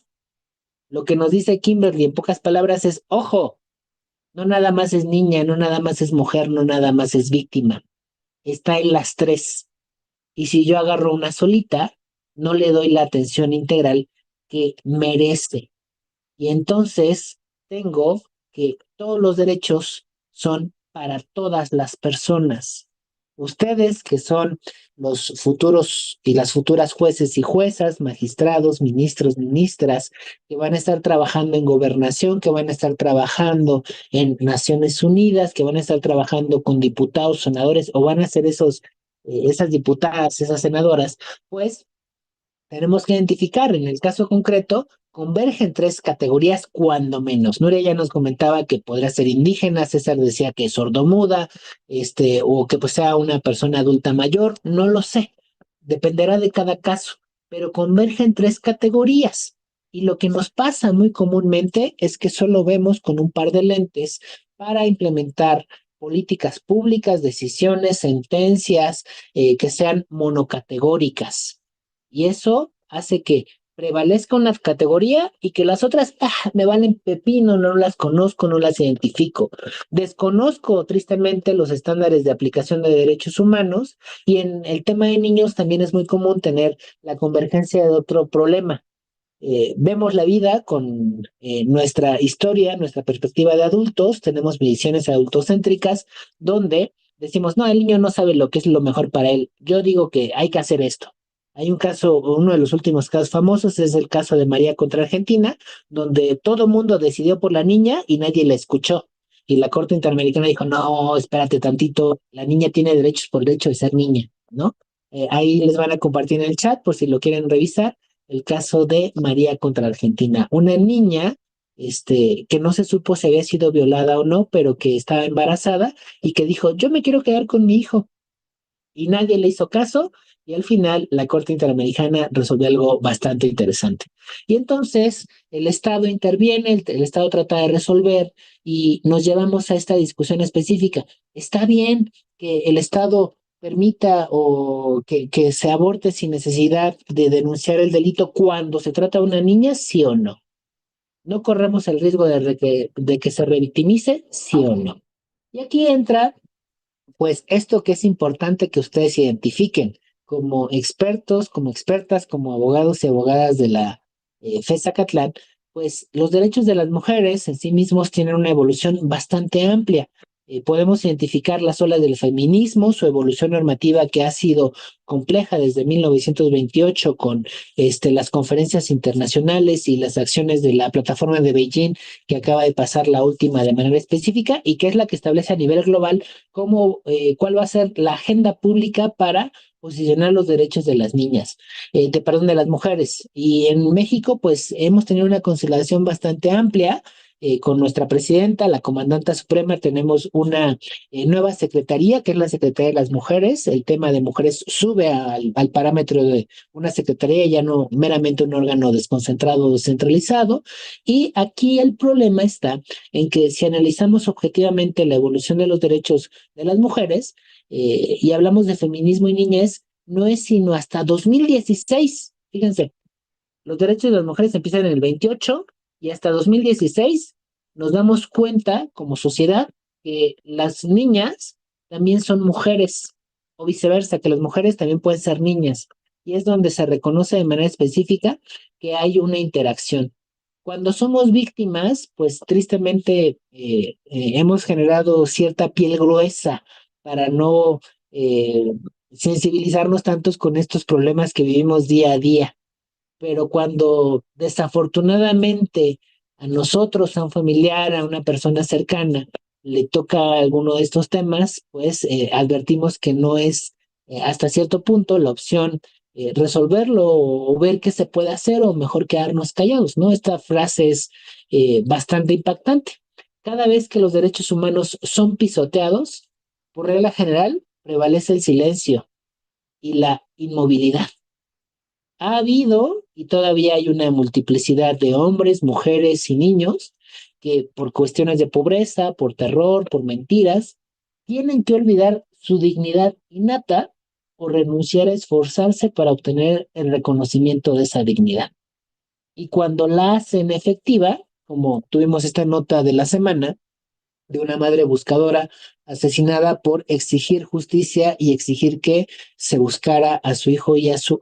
Lo que nos dice Kimberly en pocas palabras es, ojo, no nada más es niña, no nada más es mujer, no nada más es víctima. Está en las tres. Y si yo agarro una solita, no le doy la atención integral que merece. Y entonces tengo que todos los derechos son para todas las personas. Ustedes que son los futuros y las futuras jueces y juezas, magistrados, ministros, ministras, que van a estar trabajando en gobernación, que van a estar trabajando en Naciones Unidas, que van a estar trabajando con diputados, senadores, o van a ser esas diputadas, esas senadoras, pues tenemos que identificar, en el caso concreto, convergen tres categorías cuando menos. Nuria ya nos comentaba que podría ser indígena, César decía que es sordomuda, o que pues sea una persona adulta mayor, no lo sé, dependerá de cada caso, pero convergen tres categorías. Y lo que nos pasa muy comúnmente es que solo vemos con un par de lentes para implementar políticas públicas, decisiones, sentencias que sean monocategóricas. Y eso hace que prevalezca una categoría y que las otras me valen pepino, no las conozco, no las identifico. Desconozco tristemente los estándares de aplicación de derechos humanos y en el tema de niños también es muy común tener la convergencia de otro problema. Vemos la vida con nuestra historia, nuestra perspectiva de adultos, tenemos visiones adultocéntricas donde decimos, no, el niño no sabe lo que es lo mejor para él. Yo digo que hay que hacer esto. Hay un caso, uno de los últimos casos famosos es el caso de María contra Argentina, donde todo mundo decidió por la niña y nadie la escuchó. Y la Corte Interamericana dijo, no, espérate tantito, la niña tiene derechos por el hecho de ser niña, ¿no? Ahí les van a compartir en el chat por si lo quieren revisar, el caso de María contra Argentina. Una niña que no se supo si había sido violada o no, pero que estaba embarazada y que dijo, yo me quiero quedar con mi hijo. Y nadie le hizo caso y al final la Corte Interamericana resolvió algo bastante interesante. Y entonces el Estado interviene, el Estado trata de resolver y nos llevamos a esta discusión específica. ¿Está bien que el Estado permita o que se aborte sin necesidad de denunciar el delito cuando se trata de una niña, sí o no? ¿No corremos el riesgo de que se revictimice, sí o no? Y aquí entra pues esto que es importante que ustedes identifiquen como expertos, como expertas, como abogados y abogadas de la FES-Zacatlán, pues los derechos de las mujeres en sí mismos tienen una evolución bastante amplia. Podemos identificar las olas del feminismo, su evolución normativa que ha sido compleja desde 1928 con las conferencias internacionales y las acciones de la plataforma de Beijing que acaba de pasar la última de manera específica y que es la que establece a nivel global cuál va a ser la agenda pública para posicionar los derechos de las niñas, de las mujeres. Y en México, pues hemos tenido una consideración bastante amplia con nuestra presidenta, la comandanta suprema, tenemos una nueva secretaría, que es la Secretaría de las Mujeres. El tema de mujeres sube al parámetro de una secretaría, ya no meramente un órgano desconcentrado o descentralizado. Y aquí el problema está en que si analizamos objetivamente la evolución de los derechos de las mujeres y hablamos de feminismo y niñez, no es sino hasta 2016, fíjense, los derechos de las mujeres empiezan en el 28 y hasta 2016 nos damos cuenta como sociedad que las niñas también son mujeres o viceversa, que las mujeres también pueden ser niñas. Y es donde se reconoce de manera específica que hay una interacción. Cuando somos víctimas, pues tristemente hemos generado cierta piel gruesa para no sensibilizarnos tantos con estos problemas que vivimos día a día. Pero cuando desafortunadamente a nosotros, a un familiar, a una persona cercana, le toca alguno de estos temas, pues advertimos que no es hasta cierto punto la opción resolverlo o ver qué se puede hacer o mejor quedarnos callados, ¿no? Esta frase es bastante impactante. Cada vez que los derechos humanos son pisoteados, por regla general, prevalece el silencio y la inmovilidad. Ha habido y todavía hay una multiplicidad de hombres, mujeres y niños que por cuestiones de pobreza, por terror, por mentiras, tienen que olvidar su dignidad innata o renunciar a esforzarse para obtener el reconocimiento de esa dignidad. Y cuando la hacen efectiva, como tuvimos esta nota de la semana, de una madre buscadora asesinada por exigir justicia y exigir que se buscara a su hijo y a su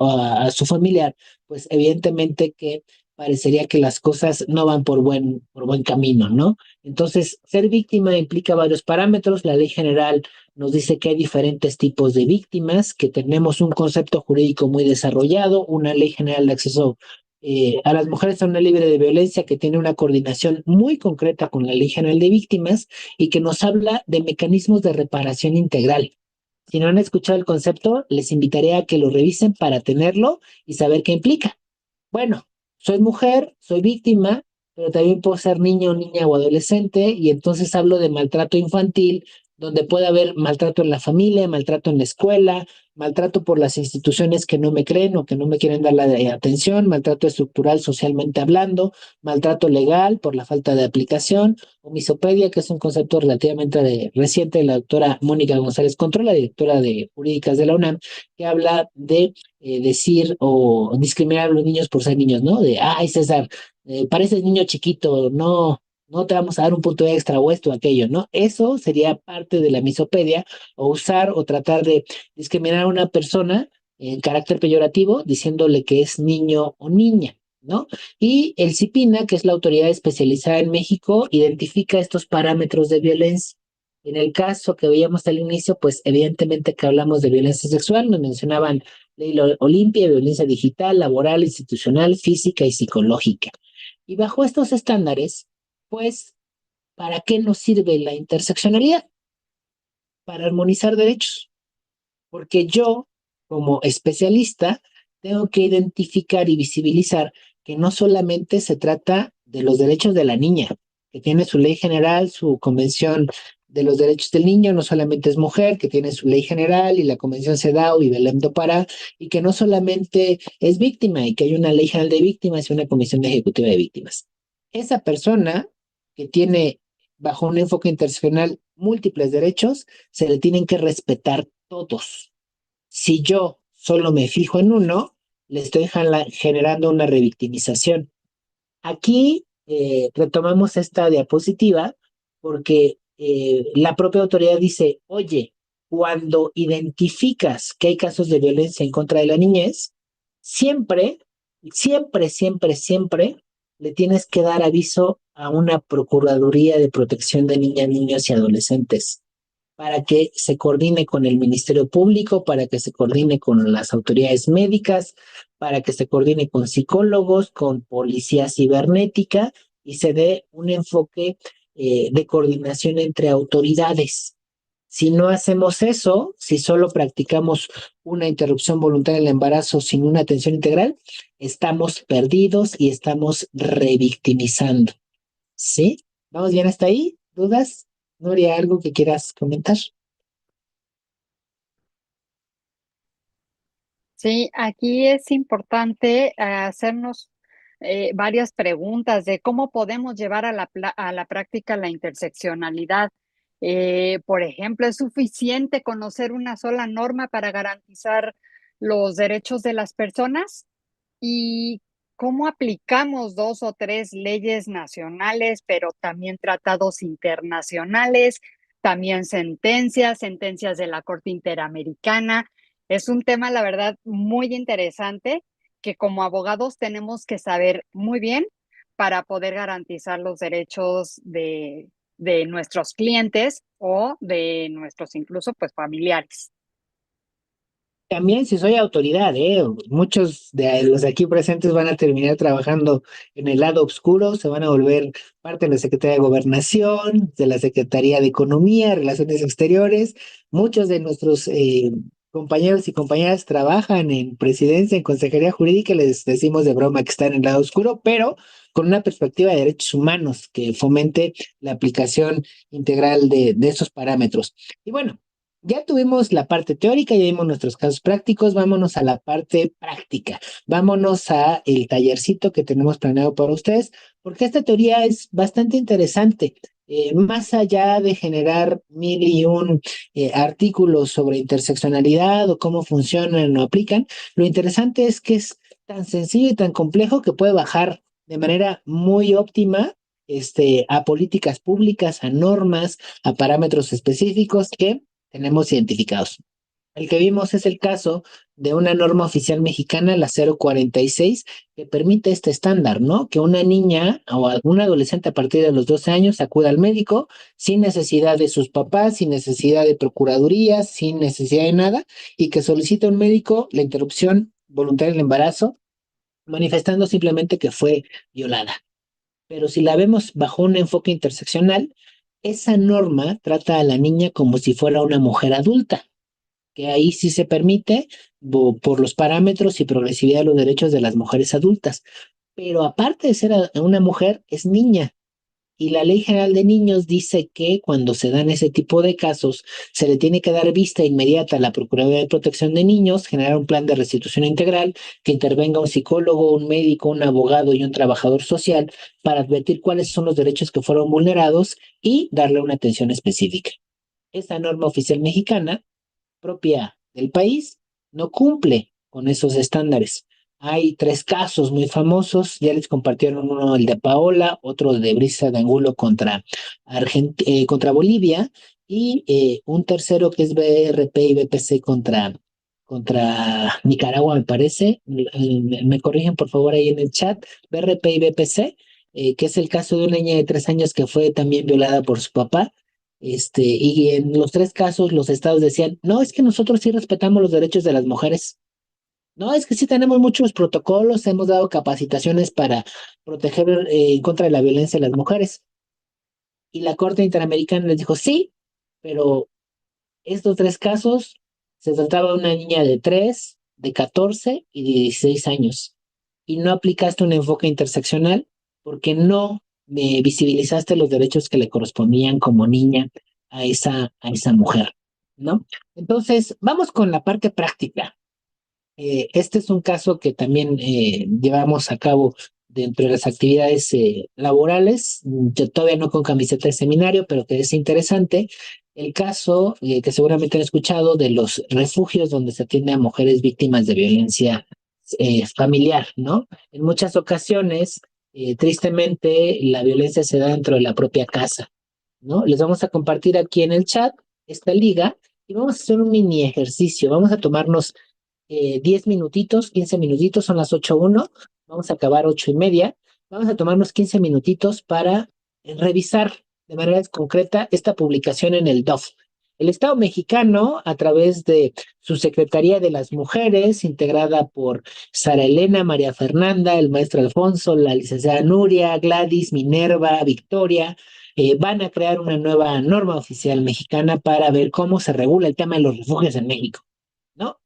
familiar, pues evidentemente que parecería que las cosas no van por buen camino, ¿no? Entonces, ser víctima implica varios parámetros. La ley general nos dice que hay diferentes tipos de víctimas, que tenemos un concepto jurídico muy desarrollado, una ley general de acceso a las mujeres a una libre de violencia que tiene una coordinación muy concreta con la Ley General de Víctimas y que nos habla de mecanismos de reparación integral. Si no han escuchado el concepto, les invitaré a que lo revisen para tenerlo y saber qué implica. Bueno, soy mujer, soy víctima, pero también puedo ser niño, niña o adolescente, y entonces hablo de maltrato infantil, donde puede haber maltrato en la familia, maltrato en la escuela, maltrato por las instituciones que no me creen o que no me quieren dar la atención, maltrato estructural socialmente hablando, maltrato legal por la falta de aplicación, o misopedia, que es un concepto relativamente reciente de la doctora Mónica González Control, la directora de Jurídicas de la UNAM, que habla de decir o discriminar a los niños por ser niños, ¿no? De, ay, César, pareces niño chiquito, no te vamos a dar un punto extra o esto o aquello, ¿no? Eso sería parte de la misopedia o usar o tratar de discriminar a una persona en carácter peyorativo diciéndole que es niño o niña, ¿no? Y el CIPINA, que es la autoridad especializada en México, identifica estos parámetros de violencia. En el caso que veíamos al inicio, pues evidentemente que hablamos de violencia sexual, nos mencionaban ley Olimpia, violencia digital, laboral, institucional, física y psicológica. Y bajo estos estándares, pues, ¿para qué nos sirve la interseccionalidad? Para armonizar derechos. Porque yo, como especialista, tengo que identificar y visibilizar que no solamente se trata de los derechos de la niña, que tiene su ley general, su convención de los derechos del niño, no solamente es mujer, que tiene su ley general y la convención CEDAW y Belém do Pará, y que no solamente es víctima y que hay una ley general de víctimas y una comisión ejecutiva de víctimas. Esa persona que tiene bajo un enfoque interseccional múltiples derechos, se le tienen que respetar todos. Si yo solo me fijo en uno, le estoy generando una revictimización. Aquí retomamos esta diapositiva porque la propia autoridad dice, oye, cuando identificas que hay casos de violencia en contra de la niñez, siempre le tienes que dar aviso a una Procuraduría de Protección de Niñas, Niños y Adolescentes para que se coordine con el Ministerio Público, para que se coordine con las autoridades médicas, para que se coordine con psicólogos, con policía cibernética y se dé un enfoque de coordinación entre autoridades. Si no hacemos eso, si solo practicamos una interrupción voluntaria del embarazo sin una atención integral, estamos perdidos y estamos revictimizando, ¿sí? ¿Vamos bien hasta ahí? ¿Dudas? Nuria, ¿algo que quieras comentar? Sí, aquí es importante hacernos varias preguntas de cómo podemos llevar a a la práctica la interseccionalidad. Por ejemplo, ¿es suficiente conocer una sola norma para garantizar los derechos de las personas? ¿Y cómo aplicamos dos o tres leyes nacionales, pero también tratados internacionales, también sentencias de la Corte Interamericana? Es un tema, la verdad, muy interesante que como abogados tenemos que saber muy bien para poder garantizar los derechos de nuestros clientes o de nuestros incluso pues familiares. También si soy autoridad, muchos de los aquí presentes van a terminar trabajando en el lado oscuro, se van a volver parte de la Secretaría de Gobernación, de la Secretaría de Economía, Relaciones Exteriores. Muchos de nuestros compañeros y compañeras trabajan en presidencia, en consejería jurídica, y les decimos de broma que están en el lado oscuro, pero con una perspectiva de derechos humanos que fomente la aplicación integral de esos parámetros. Y bueno, ya tuvimos la parte teórica, ya vimos nuestros casos prácticos, vámonos a la parte práctica, vámonos a el tallercito que tenemos planeado para ustedes, porque esta teoría es bastante interesante. Más allá de generar mil y un artículos sobre interseccionalidad o cómo funcionan o aplican, lo interesante es que es tan sencillo y tan complejo que puede bajar de manera muy óptima a políticas públicas, a normas, a parámetros específicos que tenemos identificados. El que vimos es el caso de una norma oficial mexicana, la 046, que permite este estándar, ¿no? Que una niña o un adolescente a partir de los 12 años acuda al médico sin necesidad de sus papás, sin necesidad de procuraduría, sin necesidad de nada, y que solicite a un médico la interrupción voluntaria del embarazo, manifestando simplemente que fue violada. Pero si la vemos bajo un enfoque interseccional, esa norma trata a la niña como si fuera una mujer adulta, que ahí sí se permite por los parámetros y progresividad de los derechos de las mujeres adultas. Pero aparte de ser una mujer, es niña. Y la Ley General de Niños dice que cuando se dan ese tipo de casos, se le tiene que dar vista inmediata a la Procuraduría de Protección de Niños, generar un plan de restitución integral, que intervenga un psicólogo, un médico, un abogado y un trabajador social para advertir cuáles son los derechos que fueron vulnerados y darle una atención específica. Esta norma oficial mexicana propia del país no cumple con esos estándares. Hay tres casos muy famosos, ya les compartieron uno, el de Paola, otro de Brisa de Angulo contra Bolivia, y un tercero que es BRP y BPC contra Nicaragua, me parece. Me corrigen por favor ahí en el chat. BRP y BPC, que es el caso de una niña de 3 años que fue también violada por su papá. Y en los tres casos los estados decían, no, es que nosotros sí respetamos los derechos de las mujeres. No, es que sí tenemos muchos protocolos, hemos dado capacitaciones para proteger en contra de la violencia de las mujeres. Y la Corte Interamericana les dijo, sí, pero estos tres casos se trataba de una niña de 3, de 14 y de 16 años. Y no aplicaste un enfoque interseccional porque no visibilizaste los derechos que le correspondían como niña a esa mujer, ¿no? Entonces, vamos con la parte práctica. Este es un caso que también llevamos a cabo dentro de las actividades laborales, yo todavía no con camiseta de seminario, pero que es interesante. El caso que seguramente han escuchado de los refugios donde se atiende a mujeres víctimas de violencia familiar, ¿no? En muchas ocasiones, tristemente, la violencia se da dentro de la propia casa, ¿no? Les vamos a compartir aquí en el chat esta liga y vamos a hacer un mini ejercicio. Vamos a tomarnos 10 minutitos, 15 minutitos, son las 8:01, vamos a acabar 8:30. Vamos a tomarnos 15 minutitos para revisar de manera concreta esta publicación en el DOF. El Estado mexicano, a través de su Secretaría de las Mujeres, integrada por Sara Elena, María Fernanda, el maestro Alfonso, la licenciada Nuria, Gladys, Minerva, Victoria, van a crear una nueva norma oficial mexicana para ver cómo se regula el tema de los refugios en México, ¿no?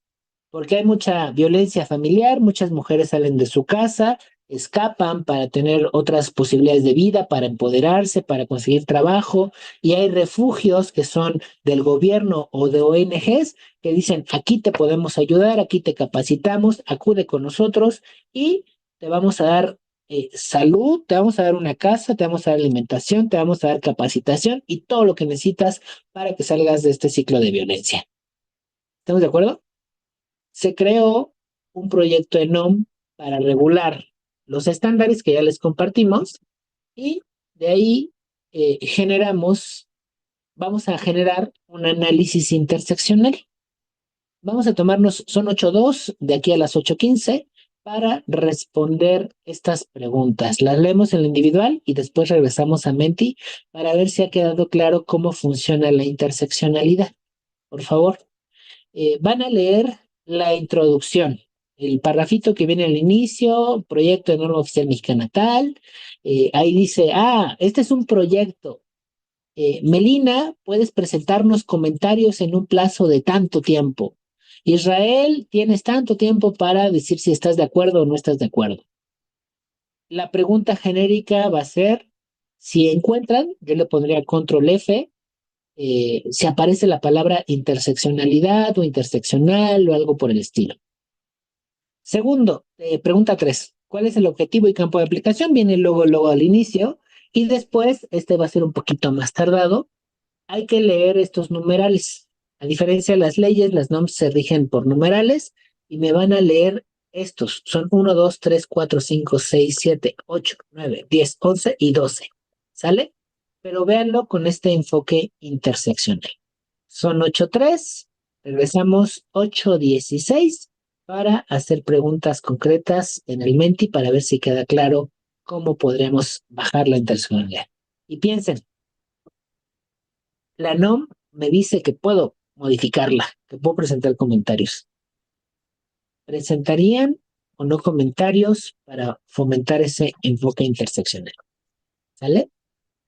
Porque hay mucha violencia familiar, muchas mujeres salen de su casa, escapan para tener otras posibilidades de vida, para empoderarse, para conseguir trabajo, y hay refugios que son del gobierno o de ONGs que dicen, aquí te podemos ayudar, aquí te capacitamos, acude con nosotros y te vamos a dar salud, te vamos a dar una casa, te vamos a dar alimentación, te vamos a dar capacitación y todo lo que necesitas para que salgas de este ciclo de violencia. ¿Estamos de acuerdo? Se creó un proyecto ENOM para regular los estándares que ya les compartimos y de ahí vamos a generar un análisis interseccional. Vamos a tomarnos, son 8:02 de aquí a las 8:15 para responder estas preguntas. Las leemos en lo individual y después regresamos a Menti para ver si ha quedado claro cómo funciona la interseccionalidad. Por favor, van a leer la introducción, el parrafito que viene al inicio, proyecto de norma oficial mexicana tal. Ahí dice, este es un proyecto. Melina, puedes presentarnos comentarios en un plazo de tanto tiempo. Israel, tienes tanto tiempo para decir si estás de acuerdo o no estás de acuerdo. La pregunta genérica va a ser, si encuentran, yo le pondría control F, si aparece la palabra interseccionalidad o interseccional o algo por el estilo. Segundo, pregunta 3. ¿Cuál es el objetivo y campo de aplicación? Viene luego al inicio y después, este va a ser un poquito más tardado, hay que leer estos numerales. A diferencia de las leyes, las NOMs se rigen por numerales y me van a leer estos. Son 1, 2, 3, 4, 5, 6, 7, 8, 9, 10, 11 y 12. ¿Sale? Pero véanlo con este enfoque interseccional. Son 8:03, regresamos 8:16 para hacer preguntas concretas en el Menti para ver si queda claro cómo podremos bajar la interseccionalidad. Y piensen, la NOM me dice que puedo modificarla, que puedo presentar comentarios. ¿Presentarían o no comentarios para fomentar ese enfoque interseccional? ¿Sale?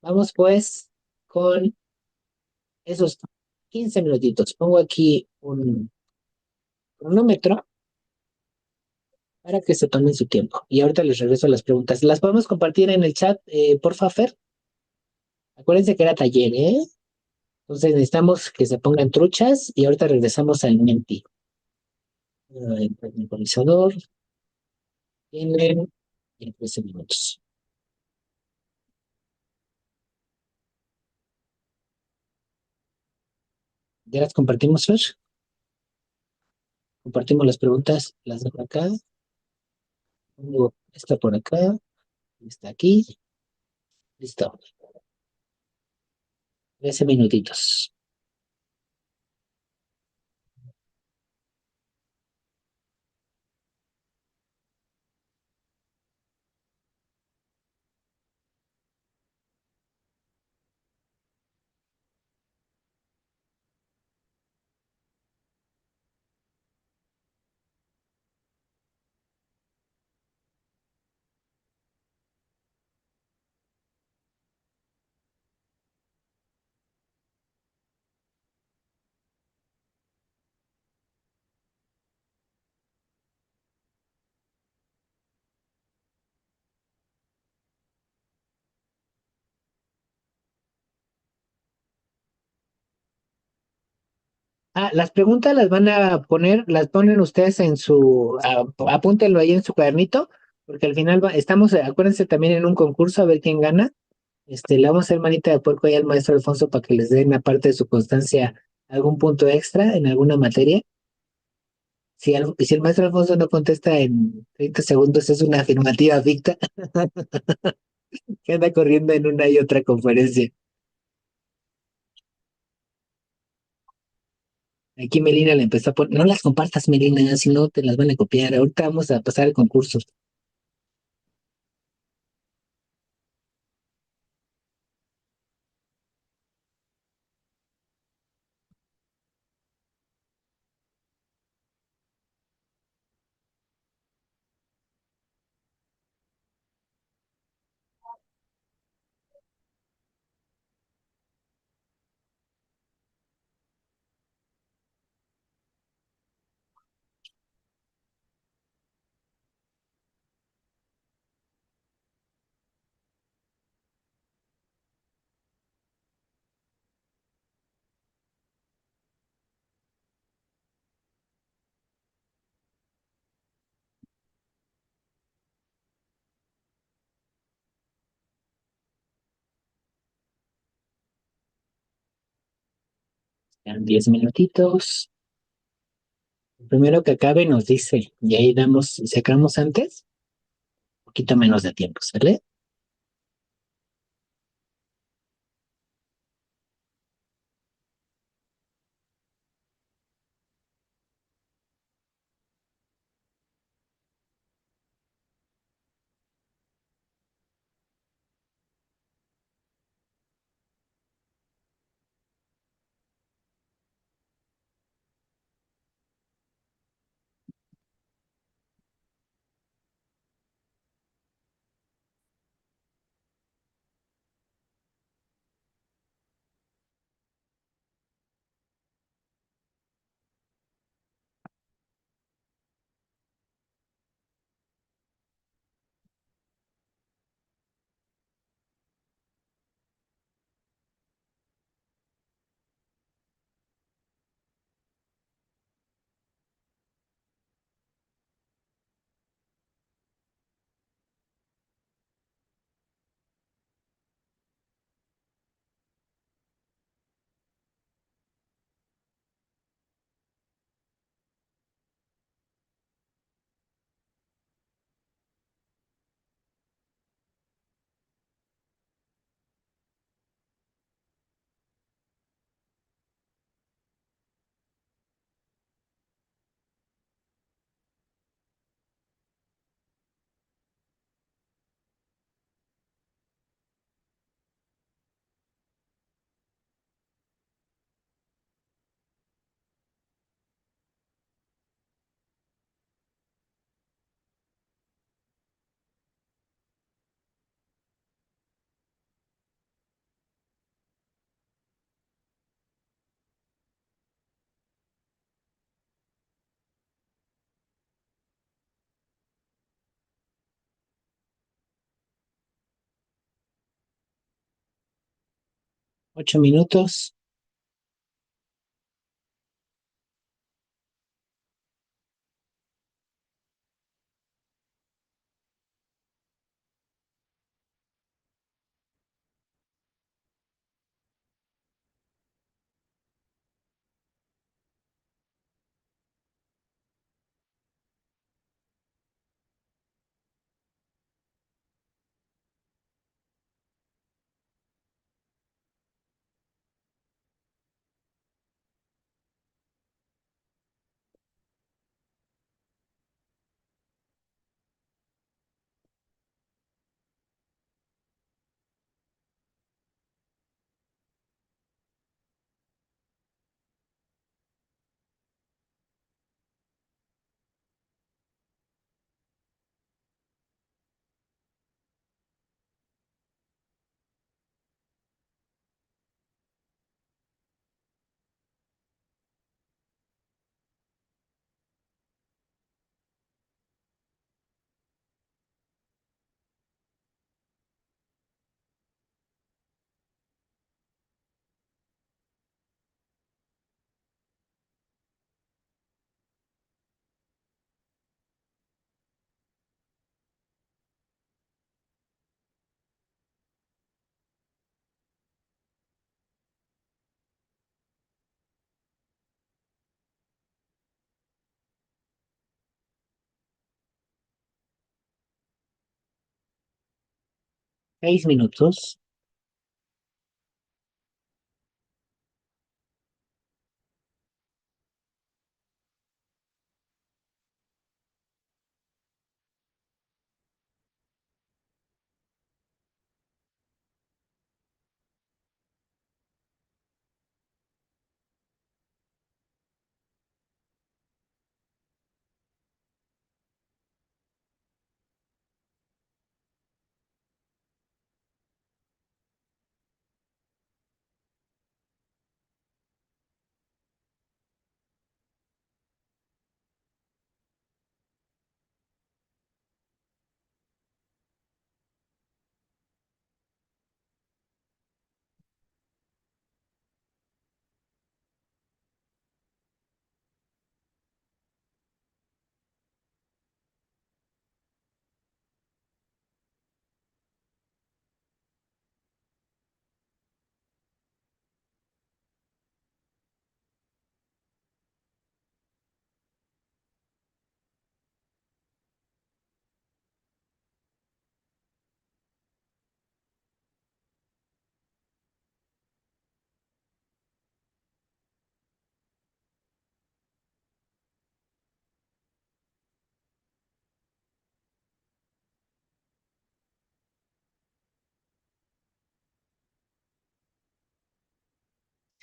Vamos pues con esos 15 minutitos. Pongo aquí un cronómetro para que se tomen su tiempo. Y ahorita les regreso a las preguntas. ¿Las podemos compartir en el chat, por favor? Acuérdense que era taller, ¿eh? Entonces necesitamos que se pongan truchas y ahorita regresamos al Menti. El temporizador tiene 13 minutos. ¿Ya las compartimos, Fer? Compartimos las preguntas, las de acá. Pongo esta por acá, esta aquí. Listo. 13 minutitos. Las preguntas las van a poner, las ponen ustedes en apúntenlo ahí en su cuadernito, porque al final estamos, acuérdense también en un concurso a ver quién gana. Le vamos a hacer manita de puerco ahí al maestro Alfonso para que les den, aparte de su constancia, algún punto extra en alguna materia. Si el maestro Alfonso no contesta en 30 segundos, es una afirmativa ficta que anda corriendo en una y otra conferencia. Aquí Melina le empezó a poner, no las compartas, Melina, si no te las van a copiar. Ahorita vamos a pasar el concurso. Quedan 10 minutitos. Primero que acabe nos dice, y ahí damos, si acabamos antes, un poquito menos de tiempo, ¿sale? Ocho minutos. Seis minutos.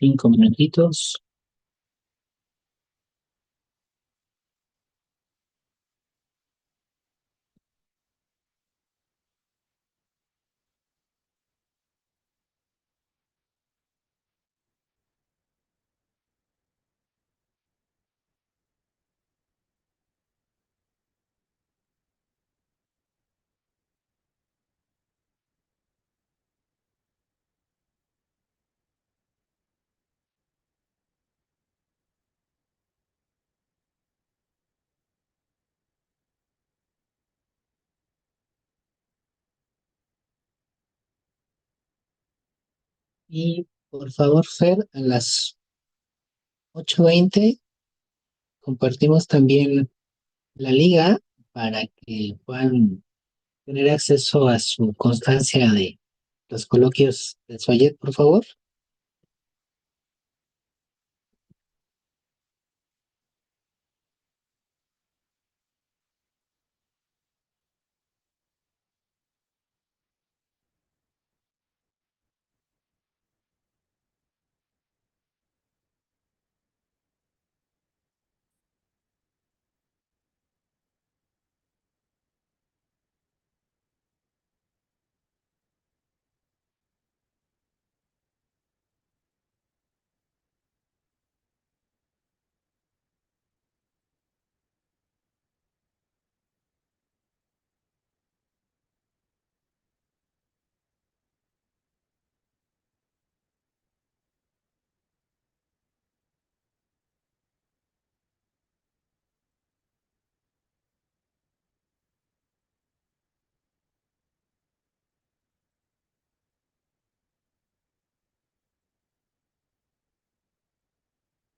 5 minutitos. Y por favor, Fer, a las 8:20 compartimos también la liga para que puedan tener acceso a su constancia de los coloquios de Soyet, por favor.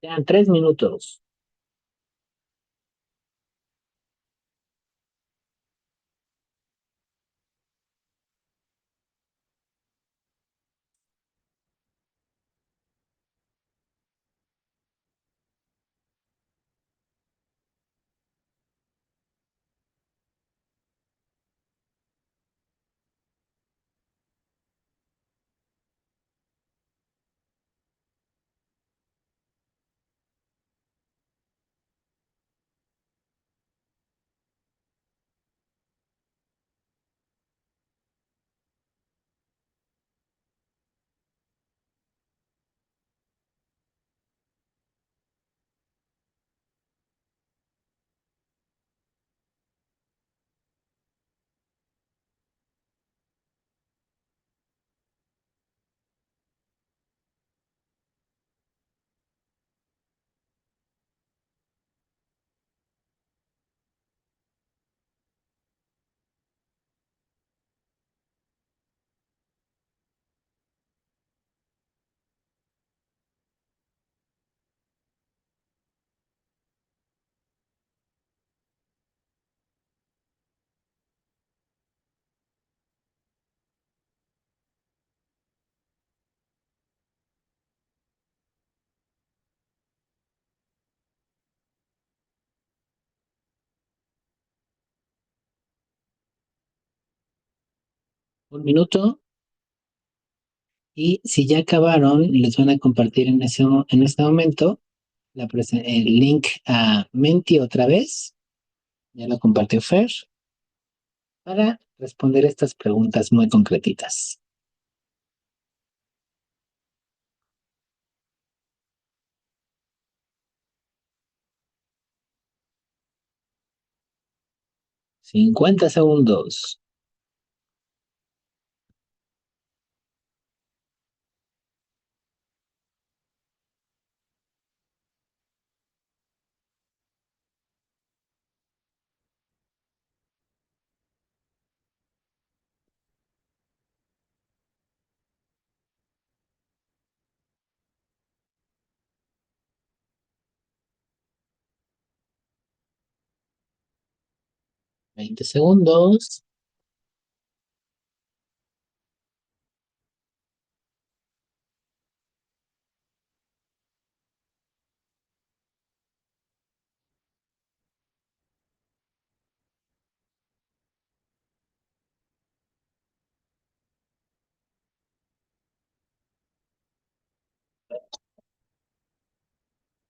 Quedan 3 minutos. Un minuto. Y si ya acabaron, les van a compartir en este momento el link a Menti otra vez. Ya lo compartió Fer para responder estas preguntas muy concretitas. $50. 20 segundos.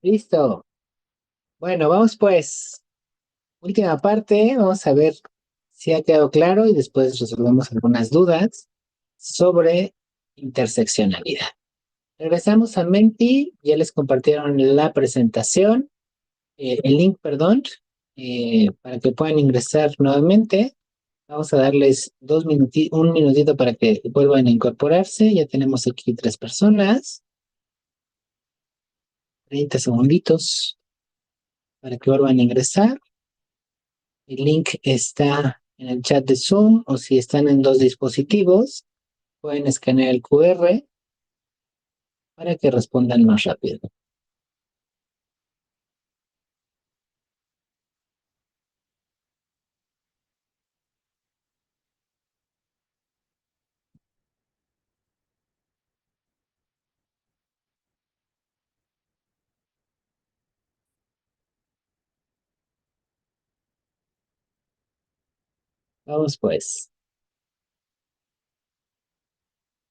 Listo. Bueno, vamos pues. Última parte, vamos a ver si ha quedado claro y después resolvemos algunas dudas sobre interseccionalidad. Regresamos a Menti, ya les compartieron la presentación, el link, perdón, para que puedan ingresar nuevamente. Vamos a darles un minutito para que vuelvan a incorporarse. Ya tenemos aquí 3 personas. 30 segunditos para que vuelvan a ingresar. El link está en el chat de Zoom o si están en 2 dispositivos, pueden escanear el QR para que respondan más rápido. Vamos pues.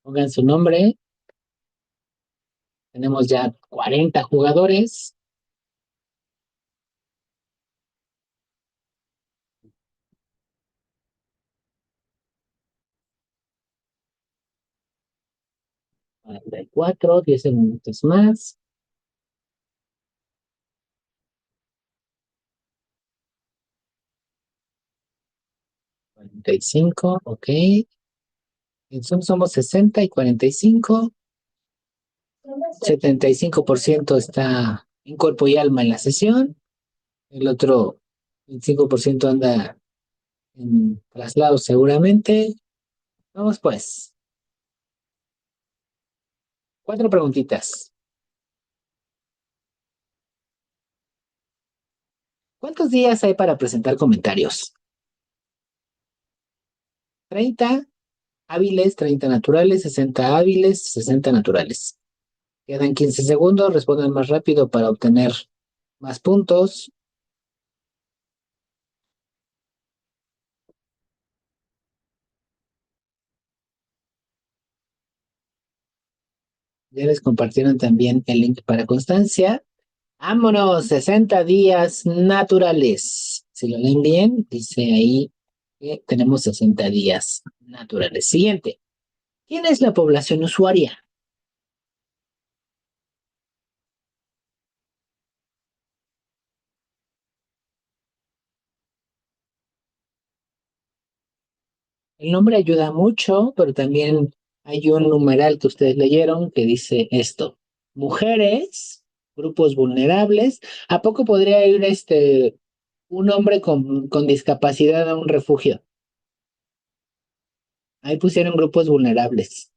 Pongan su nombre. Tenemos ya 40 jugadores. Cuatro, 10 minutos más. 45, ok. En Zoom somos 60 y 45. 75% está en cuerpo y alma en la sesión. El otro 25% anda en traslado seguramente. Vamos pues. 4 preguntitas. ¿Cuántos días hay para presentar comentarios? 30 hábiles, 30 naturales, 60 hábiles, 60 naturales. Quedan 15 segundos, respondan más rápido para obtener más puntos. Ya les compartieron también el link para constancia. Vámonos, 60 días naturales. Si lo leen bien, dice ahí que tenemos 60 días naturales. Siguiente. ¿Quién es la población usuaria? El nombre ayuda mucho, pero también hay un numeral que ustedes leyeron que dice esto. Mujeres, grupos vulnerables. ¿A poco podría ir un hombre con discapacidad a un refugio? Ahí pusieron grupos vulnerables.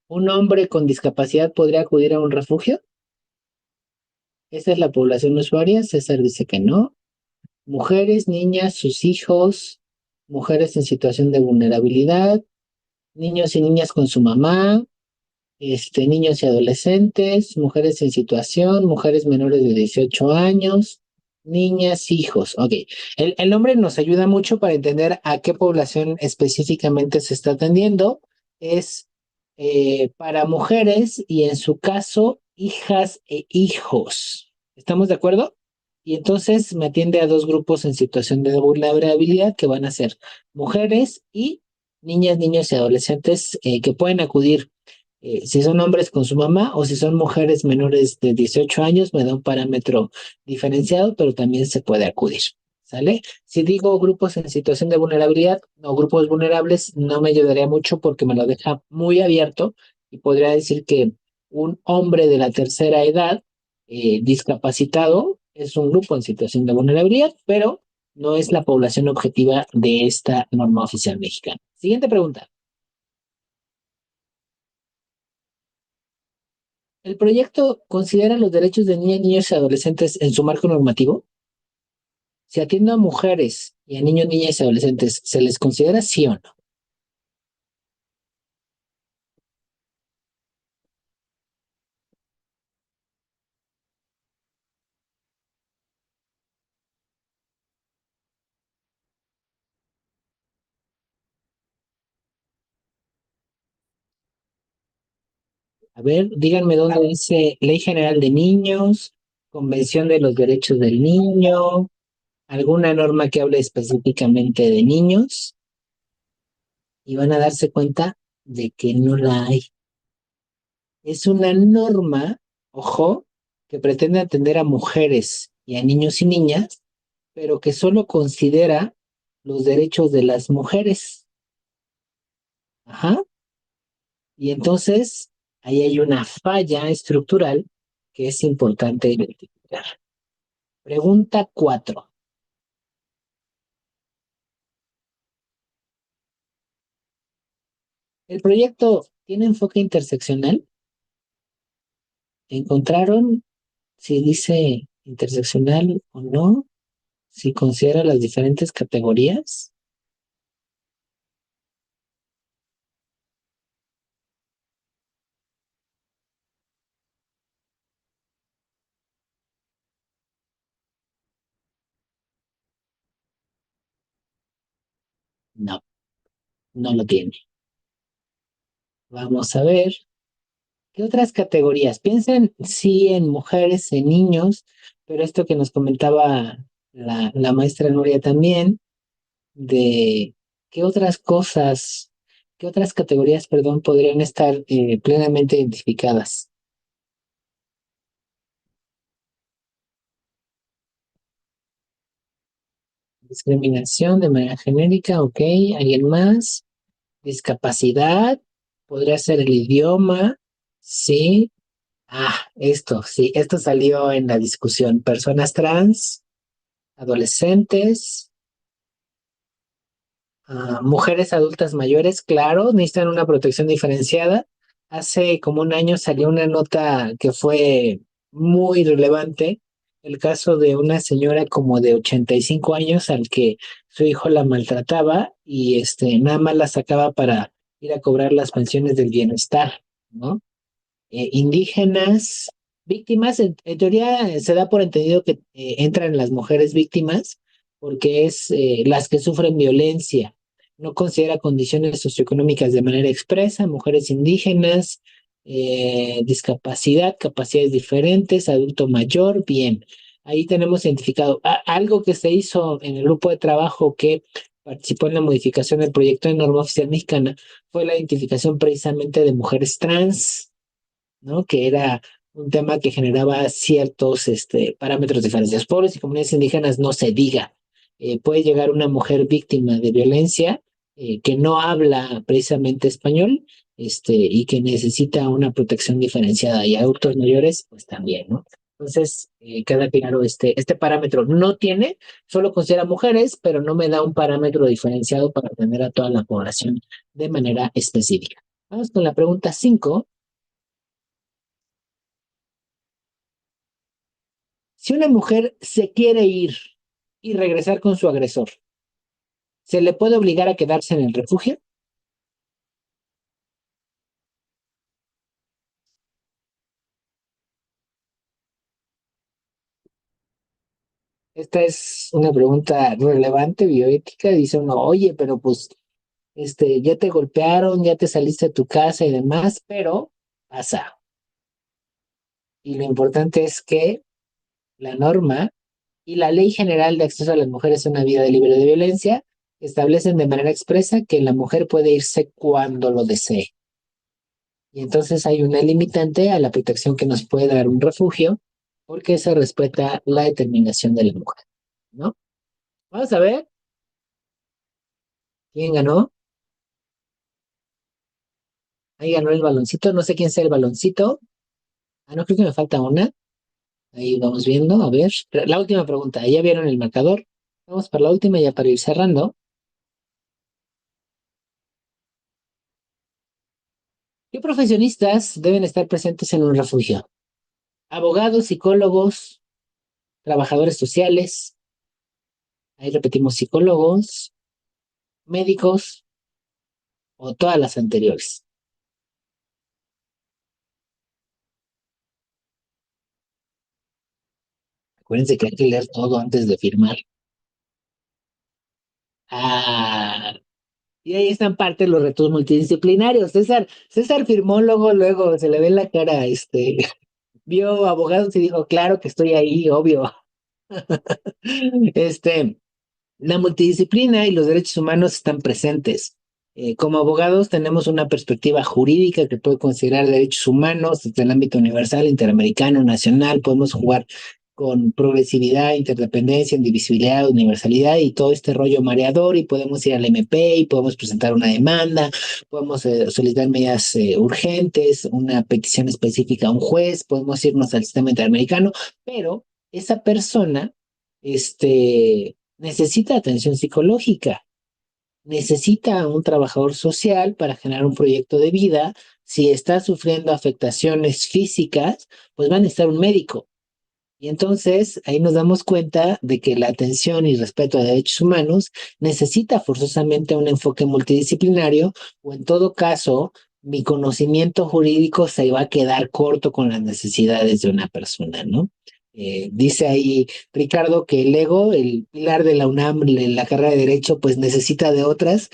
¿Un hombre con discapacidad podría acudir a un refugio? ¿Esa es la población usuaria? César dice que no. Mujeres, niñas, sus hijos, mujeres en situación de vulnerabilidad, niños y niñas con su mamá, niños y adolescentes, mujeres en situación, mujeres menores de 18 años, niñas, hijos. Ok, el nombre nos ayuda mucho para entender a qué población específicamente se está atendiendo. Es para mujeres y en su caso, hijas e hijos. ¿Estamos de acuerdo? Y entonces me atiende a 2 grupos en situación de vulnerabilidad que van a ser mujeres y niñas, niños y adolescentes que pueden acudir si son hombres con su mamá o si son mujeres menores de 18 años, me da un parámetro diferenciado, pero también se puede acudir. ¿Sale? Si digo grupos en situación de vulnerabilidad o grupos vulnerables, no me ayudaría mucho porque me lo deja muy abierto y podría decir que un hombre de la tercera edad discapacitado es un grupo en situación de vulnerabilidad, pero no es la población objetiva de esta norma oficial mexicana. Siguiente pregunta. ¿El proyecto considera los derechos de niñas, niños y adolescentes en su marco normativo? Si atiende a mujeres y a niños, niñas y adolescentes, ¿se les considera sí o no? A ver, díganme dónde dice Ley General de Niños, Convención de los Derechos del Niño, alguna norma que hable específicamente de niños, y van a darse cuenta de que no la hay. Es una norma, ojo, que pretende atender a mujeres y a niños y niñas, pero que solo considera los derechos de las mujeres. Ajá. Y entonces ahí hay una falla estructural que es importante identificar. Pregunta 4. ¿El proyecto tiene enfoque interseccional? ¿Encontraron si dice interseccional o no? ¿Si considera las diferentes categorías? No, no lo tiene. Vamos a ver. ¿Qué otras categorías? Piensen sí en mujeres, en niños, pero esto que nos comentaba la maestra Nuria también, de qué otras cosas, qué otras categorías, perdón, podrían estar plenamente identificadas. Discriminación de manera genérica, ok. ¿Alguien más? Discapacidad, podría ser el idioma, sí. Ah, esto, sí, esto salió en la discusión. Personas trans, adolescentes, mujeres adultas mayores, claro, necesitan una protección diferenciada. Hace como un año salió una nota que fue muy relevante, el caso de una señora como de 85 años al que su hijo la maltrataba y nada más la sacaba para ir a cobrar las pensiones del bienestar, ¿no? Indígenas, víctimas, en teoría se da por entendido que entran las mujeres víctimas porque es las que sufren violencia. No considera condiciones socioeconómicas de manera expresa, mujeres indígenas, discapacidad, capacidades diferentes, adulto mayor, bien. Ahí tenemos identificado algo que se hizo en el grupo de trabajo que participó en la modificación del proyecto de norma oficial mexicana, fue la identificación precisamente de mujeres trans, ¿no? Que era un tema que generaba ciertos parámetros diferenciados. Pobres y comunidades indígenas no se diga. Puede llegar una mujer víctima de violencia que no habla precisamente español y que necesita una protección diferenciada y adultos mayores, pues también, ¿no? Entonces, queda claro, este parámetro no tiene, solo considera mujeres, pero no me da un parámetro diferenciado para atender a toda la población de manera específica. Vamos con la pregunta 5. Si una mujer se quiere ir y regresar con su agresor, ¿se le puede obligar a quedarse en el refugio? Esta es una pregunta relevante, bioética. Dice uno, oye, pero pues, ya te golpearon, ya te saliste de tu casa y demás, pero pasa. Y lo importante es que la norma y la Ley General de Acceso a las Mujeres a una Vida Libre de Violencia establecen de manera expresa que la mujer puede irse cuando lo desee. Y entonces hay una limitante a la protección que nos puede dar un refugio porque se respeta la determinación de la mujer, ¿no? Vamos a ver quién ganó. Ahí ganó el baloncito. No sé quién sea el baloncito. Ah, no, creo que me falta una. Ahí vamos viendo. A ver. La última pregunta. ¿Ya vieron el marcador? Vamos para la última ya para ir cerrando. ¿Qué profesionistas deben estar presentes en un refugio? Abogados, psicólogos, trabajadores sociales. Ahí repetimos psicólogos, médicos o todas las anteriores. Acuérdense que hay que leer todo antes de firmar. Ah, Y ahí están parte de los retos multidisciplinarios. César firmó luego, se le ve en la cara, vio abogados y dijo, claro que estoy ahí, obvio. La multidisciplina y los derechos humanos están presentes. Como abogados tenemos una perspectiva jurídica que puede considerar derechos humanos desde el ámbito universal, interamericano, nacional. Podemos jugar con progresividad, interdependencia, indivisibilidad, universalidad y todo este rollo mareador, y podemos ir al MP y podemos presentar una demanda, podemos solicitar medidas urgentes, una petición específica a un juez, podemos irnos al sistema interamericano, pero esa persona necesita atención psicológica, necesita un trabajador social para generar un proyecto de vida. Si está sufriendo afectaciones físicas, pues va a necesitar un médico. Y entonces ahí nos damos cuenta de que la atención y respeto a derechos humanos necesita forzosamente un enfoque multidisciplinario, o en todo caso, mi conocimiento jurídico se va a quedar corto con las necesidades de una persona, ¿no? Dice ahí Ricardo que el ego, el pilar de la UNAM, la carrera de Derecho, pues necesita de otras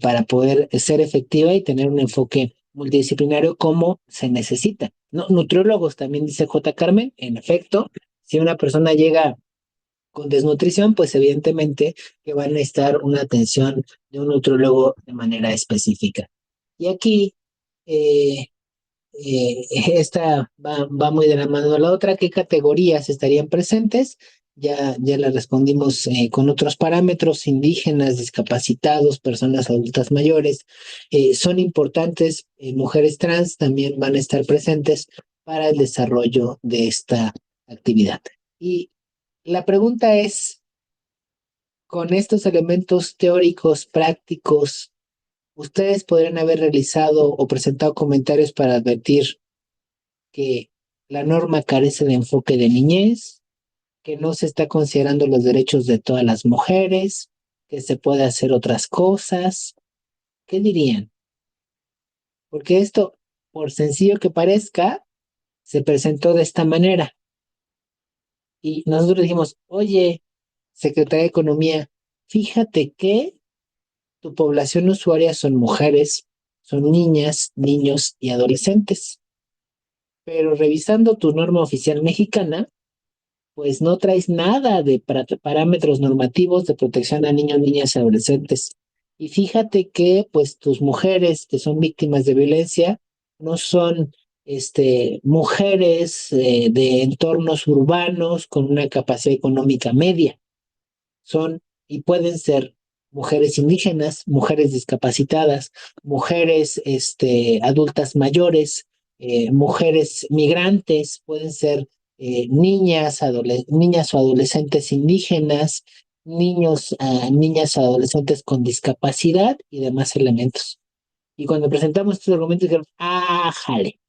para poder ser efectiva y tener un enfoque multidisciplinario como se necesita. No, nutriólogos también, dice J. Carmen, en efecto, si una persona llega con desnutrición, pues evidentemente que va a necesitar una atención de un nutriólogo de manera específica. Y aquí, esta va muy de la mano de la otra. ¿Qué categorías estarían presentes? Ya la respondimos con otros parámetros: indígenas, discapacitados, personas adultas mayores. Son importantes, mujeres trans también van a estar presentes para el desarrollo de esta actividad. Y la pregunta es, con estos elementos teóricos, prácticos, ¿ustedes podrían haber realizado o presentado comentarios para advertir que la norma carece de enfoque de niñez, que no se está considerando los derechos de todas las mujeres, que se puede hacer otras cosas? ¿Qué dirían? Porque esto, por sencillo que parezca, se presentó de esta manera. Y nosotros dijimos, oye, Secretaría de Economía, fíjate que tu población usuaria son mujeres, son niñas, niños y adolescentes. Pero revisando tu norma oficial mexicana, pues no traes nada de parámetros normativos de protección a niños, niñas y adolescentes. Y fíjate que pues tus mujeres que son víctimas de violencia no son mujeres de entornos urbanos con una capacidad económica media. Son y pueden ser mujeres indígenas, mujeres discapacitadas, mujeres adultas mayores, mujeres migrantes, pueden ser niñas o adolescentes indígenas, niñas o adolescentes con discapacidad y demás elementos. Y cuando presentamos estos argumentos dijeron, jale,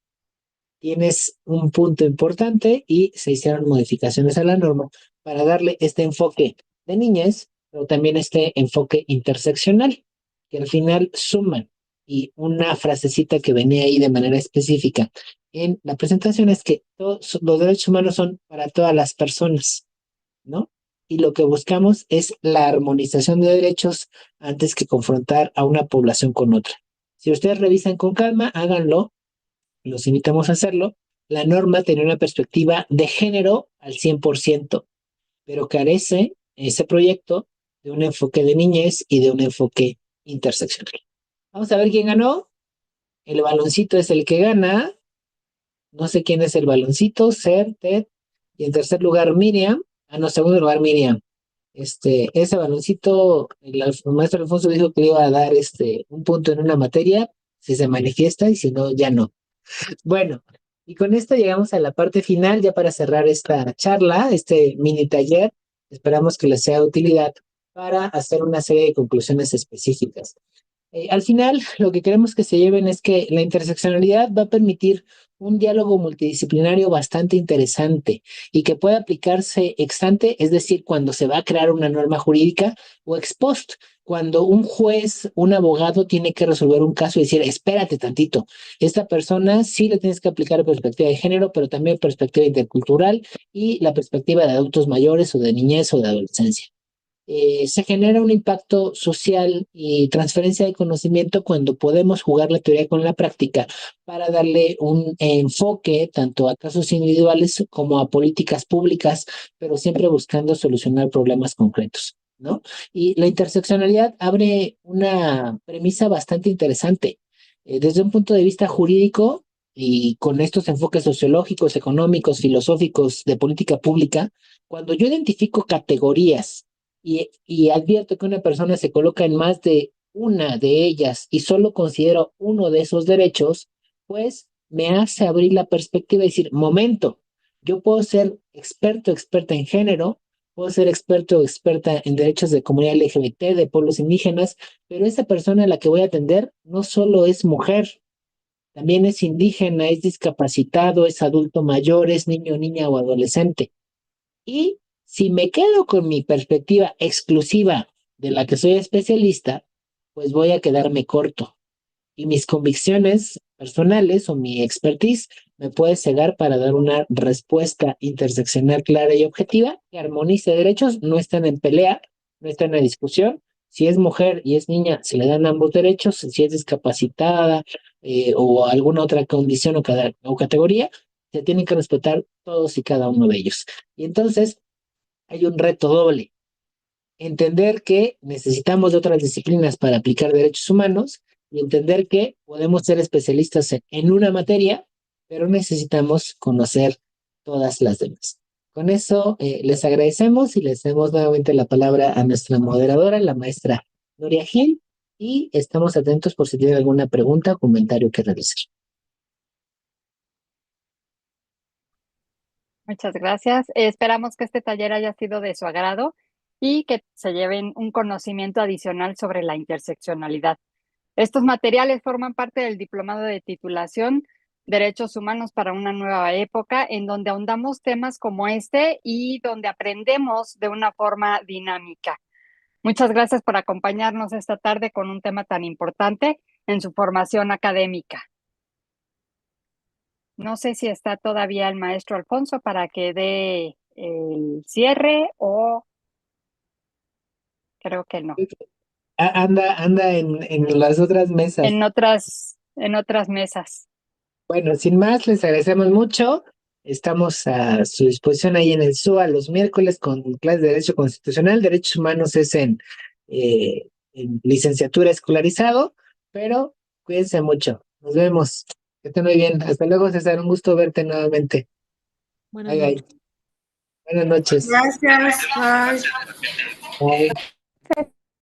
tienes un punto importante, y se hicieron modificaciones a la norma para darle este enfoque de niñez, pero también este enfoque interseccional, que al final suman. Y una frasecita que venía ahí de manera específica en la presentación es que todos los derechos humanos son para todas las personas, ¿no? Y lo que buscamos es la armonización de derechos antes que confrontar a una población con otra. Si ustedes revisan con calma, háganlo, los invitamos a hacerlo. La norma tiene una perspectiva de género al 100%, pero carece ese proyecto de un enfoque de niñez y de un enfoque interseccional. Vamos a ver quién ganó. El baloncito es el que gana. No sé quién es el baloncito, Ser, Ted, y en tercer lugar Miriam. No, segundo lugar Miriam. Ese baloncito, el maestro Alfonso dijo que le iba a dar un punto en una materia si se manifiesta, y si no, ya no. Bueno, y con esto llegamos a la parte final, ya para cerrar esta charla, este mini taller. Esperamos que les sea de utilidad para hacer una serie de conclusiones específicas. Al final, lo que queremos que se lleven es que la interseccionalidad va a permitir un diálogo multidisciplinario bastante interesante y que puede aplicarse ex ante, es decir, cuando se va a crear una norma jurídica, o ex post, cuando un juez, un abogado tiene que resolver un caso y decir, espérate tantito, esta persona sí le tienes que aplicar perspectiva de género, pero también perspectiva intercultural y la perspectiva de adultos mayores o de niñez o de adolescencia. se genera un impacto social y transferencia de conocimiento cuando podemos jugar la teoría con la práctica para darle un enfoque tanto a casos individuales como a políticas públicas, pero siempre buscando solucionar problemas concretos, ¿no? Y la interseccionalidad abre una premisa bastante interesante. Desde un punto de vista jurídico y con estos enfoques sociológicos, económicos, filosóficos de política pública, cuando yo identifico categorías y advierto que una persona se coloca en más de una de ellas y solo considero uno de esos derechos, pues me hace abrir la perspectiva y decir, momento, yo puedo ser experto, experta en género, puedo ser experto o experta en derechos de comunidad LGBT, de pueblos indígenas, pero esa persona a la que voy a atender no solo es mujer, también es indígena, es discapacitado, es adulto mayor, es niño, niña o adolescente. Y si me quedo con mi perspectiva exclusiva de la que soy especialista, pues voy a quedarme corto. Y mis convicciones personales o mi expertise me puede cegar para dar una respuesta interseccional clara y objetiva que armonice derechos, no están en pelea, no están en discusión. Si es mujer y es niña, se le dan ambos derechos. Si es discapacitada o alguna otra condición o categoría, se tienen que respetar todos y cada uno de ellos. Y entonces hay un reto doble. Entender que necesitamos de otras disciplinas para aplicar derechos humanos y entender que podemos ser especialistas en una materia, pero necesitamos conocer todas las demás. Con eso les agradecemos y les damos nuevamente la palabra a nuestra moderadora, la maestra Nuria Gil, y estamos atentos por si tienen alguna pregunta o comentario que realizar. Muchas gracias. Esperamos que este taller haya sido de su agrado y que se lleven un conocimiento adicional sobre la interseccionalidad. Estos materiales forman parte del Diplomado de Titulación Derechos Humanos para una Nueva Época, en donde ahondamos temas como este y donde aprendemos de una forma dinámica. Muchas gracias por acompañarnos esta tarde con un tema tan importante en su formación académica. No sé si está todavía el maestro Alfonso para que dé el cierre o creo que no. Anda en las otras mesas. En otras mesas. Bueno, sin más, les agradecemos mucho. Estamos a su disposición ahí en el SUA los miércoles con clases de Derecho Constitucional. Derechos Humanos es en licenciatura escolarizado, pero cuídense mucho. Nos vemos. Que estén muy bien. Hasta luego, César. Un gusto verte nuevamente. Buenas Bye, bye. noches. Buenas noches. Gracias. Bye. Bye.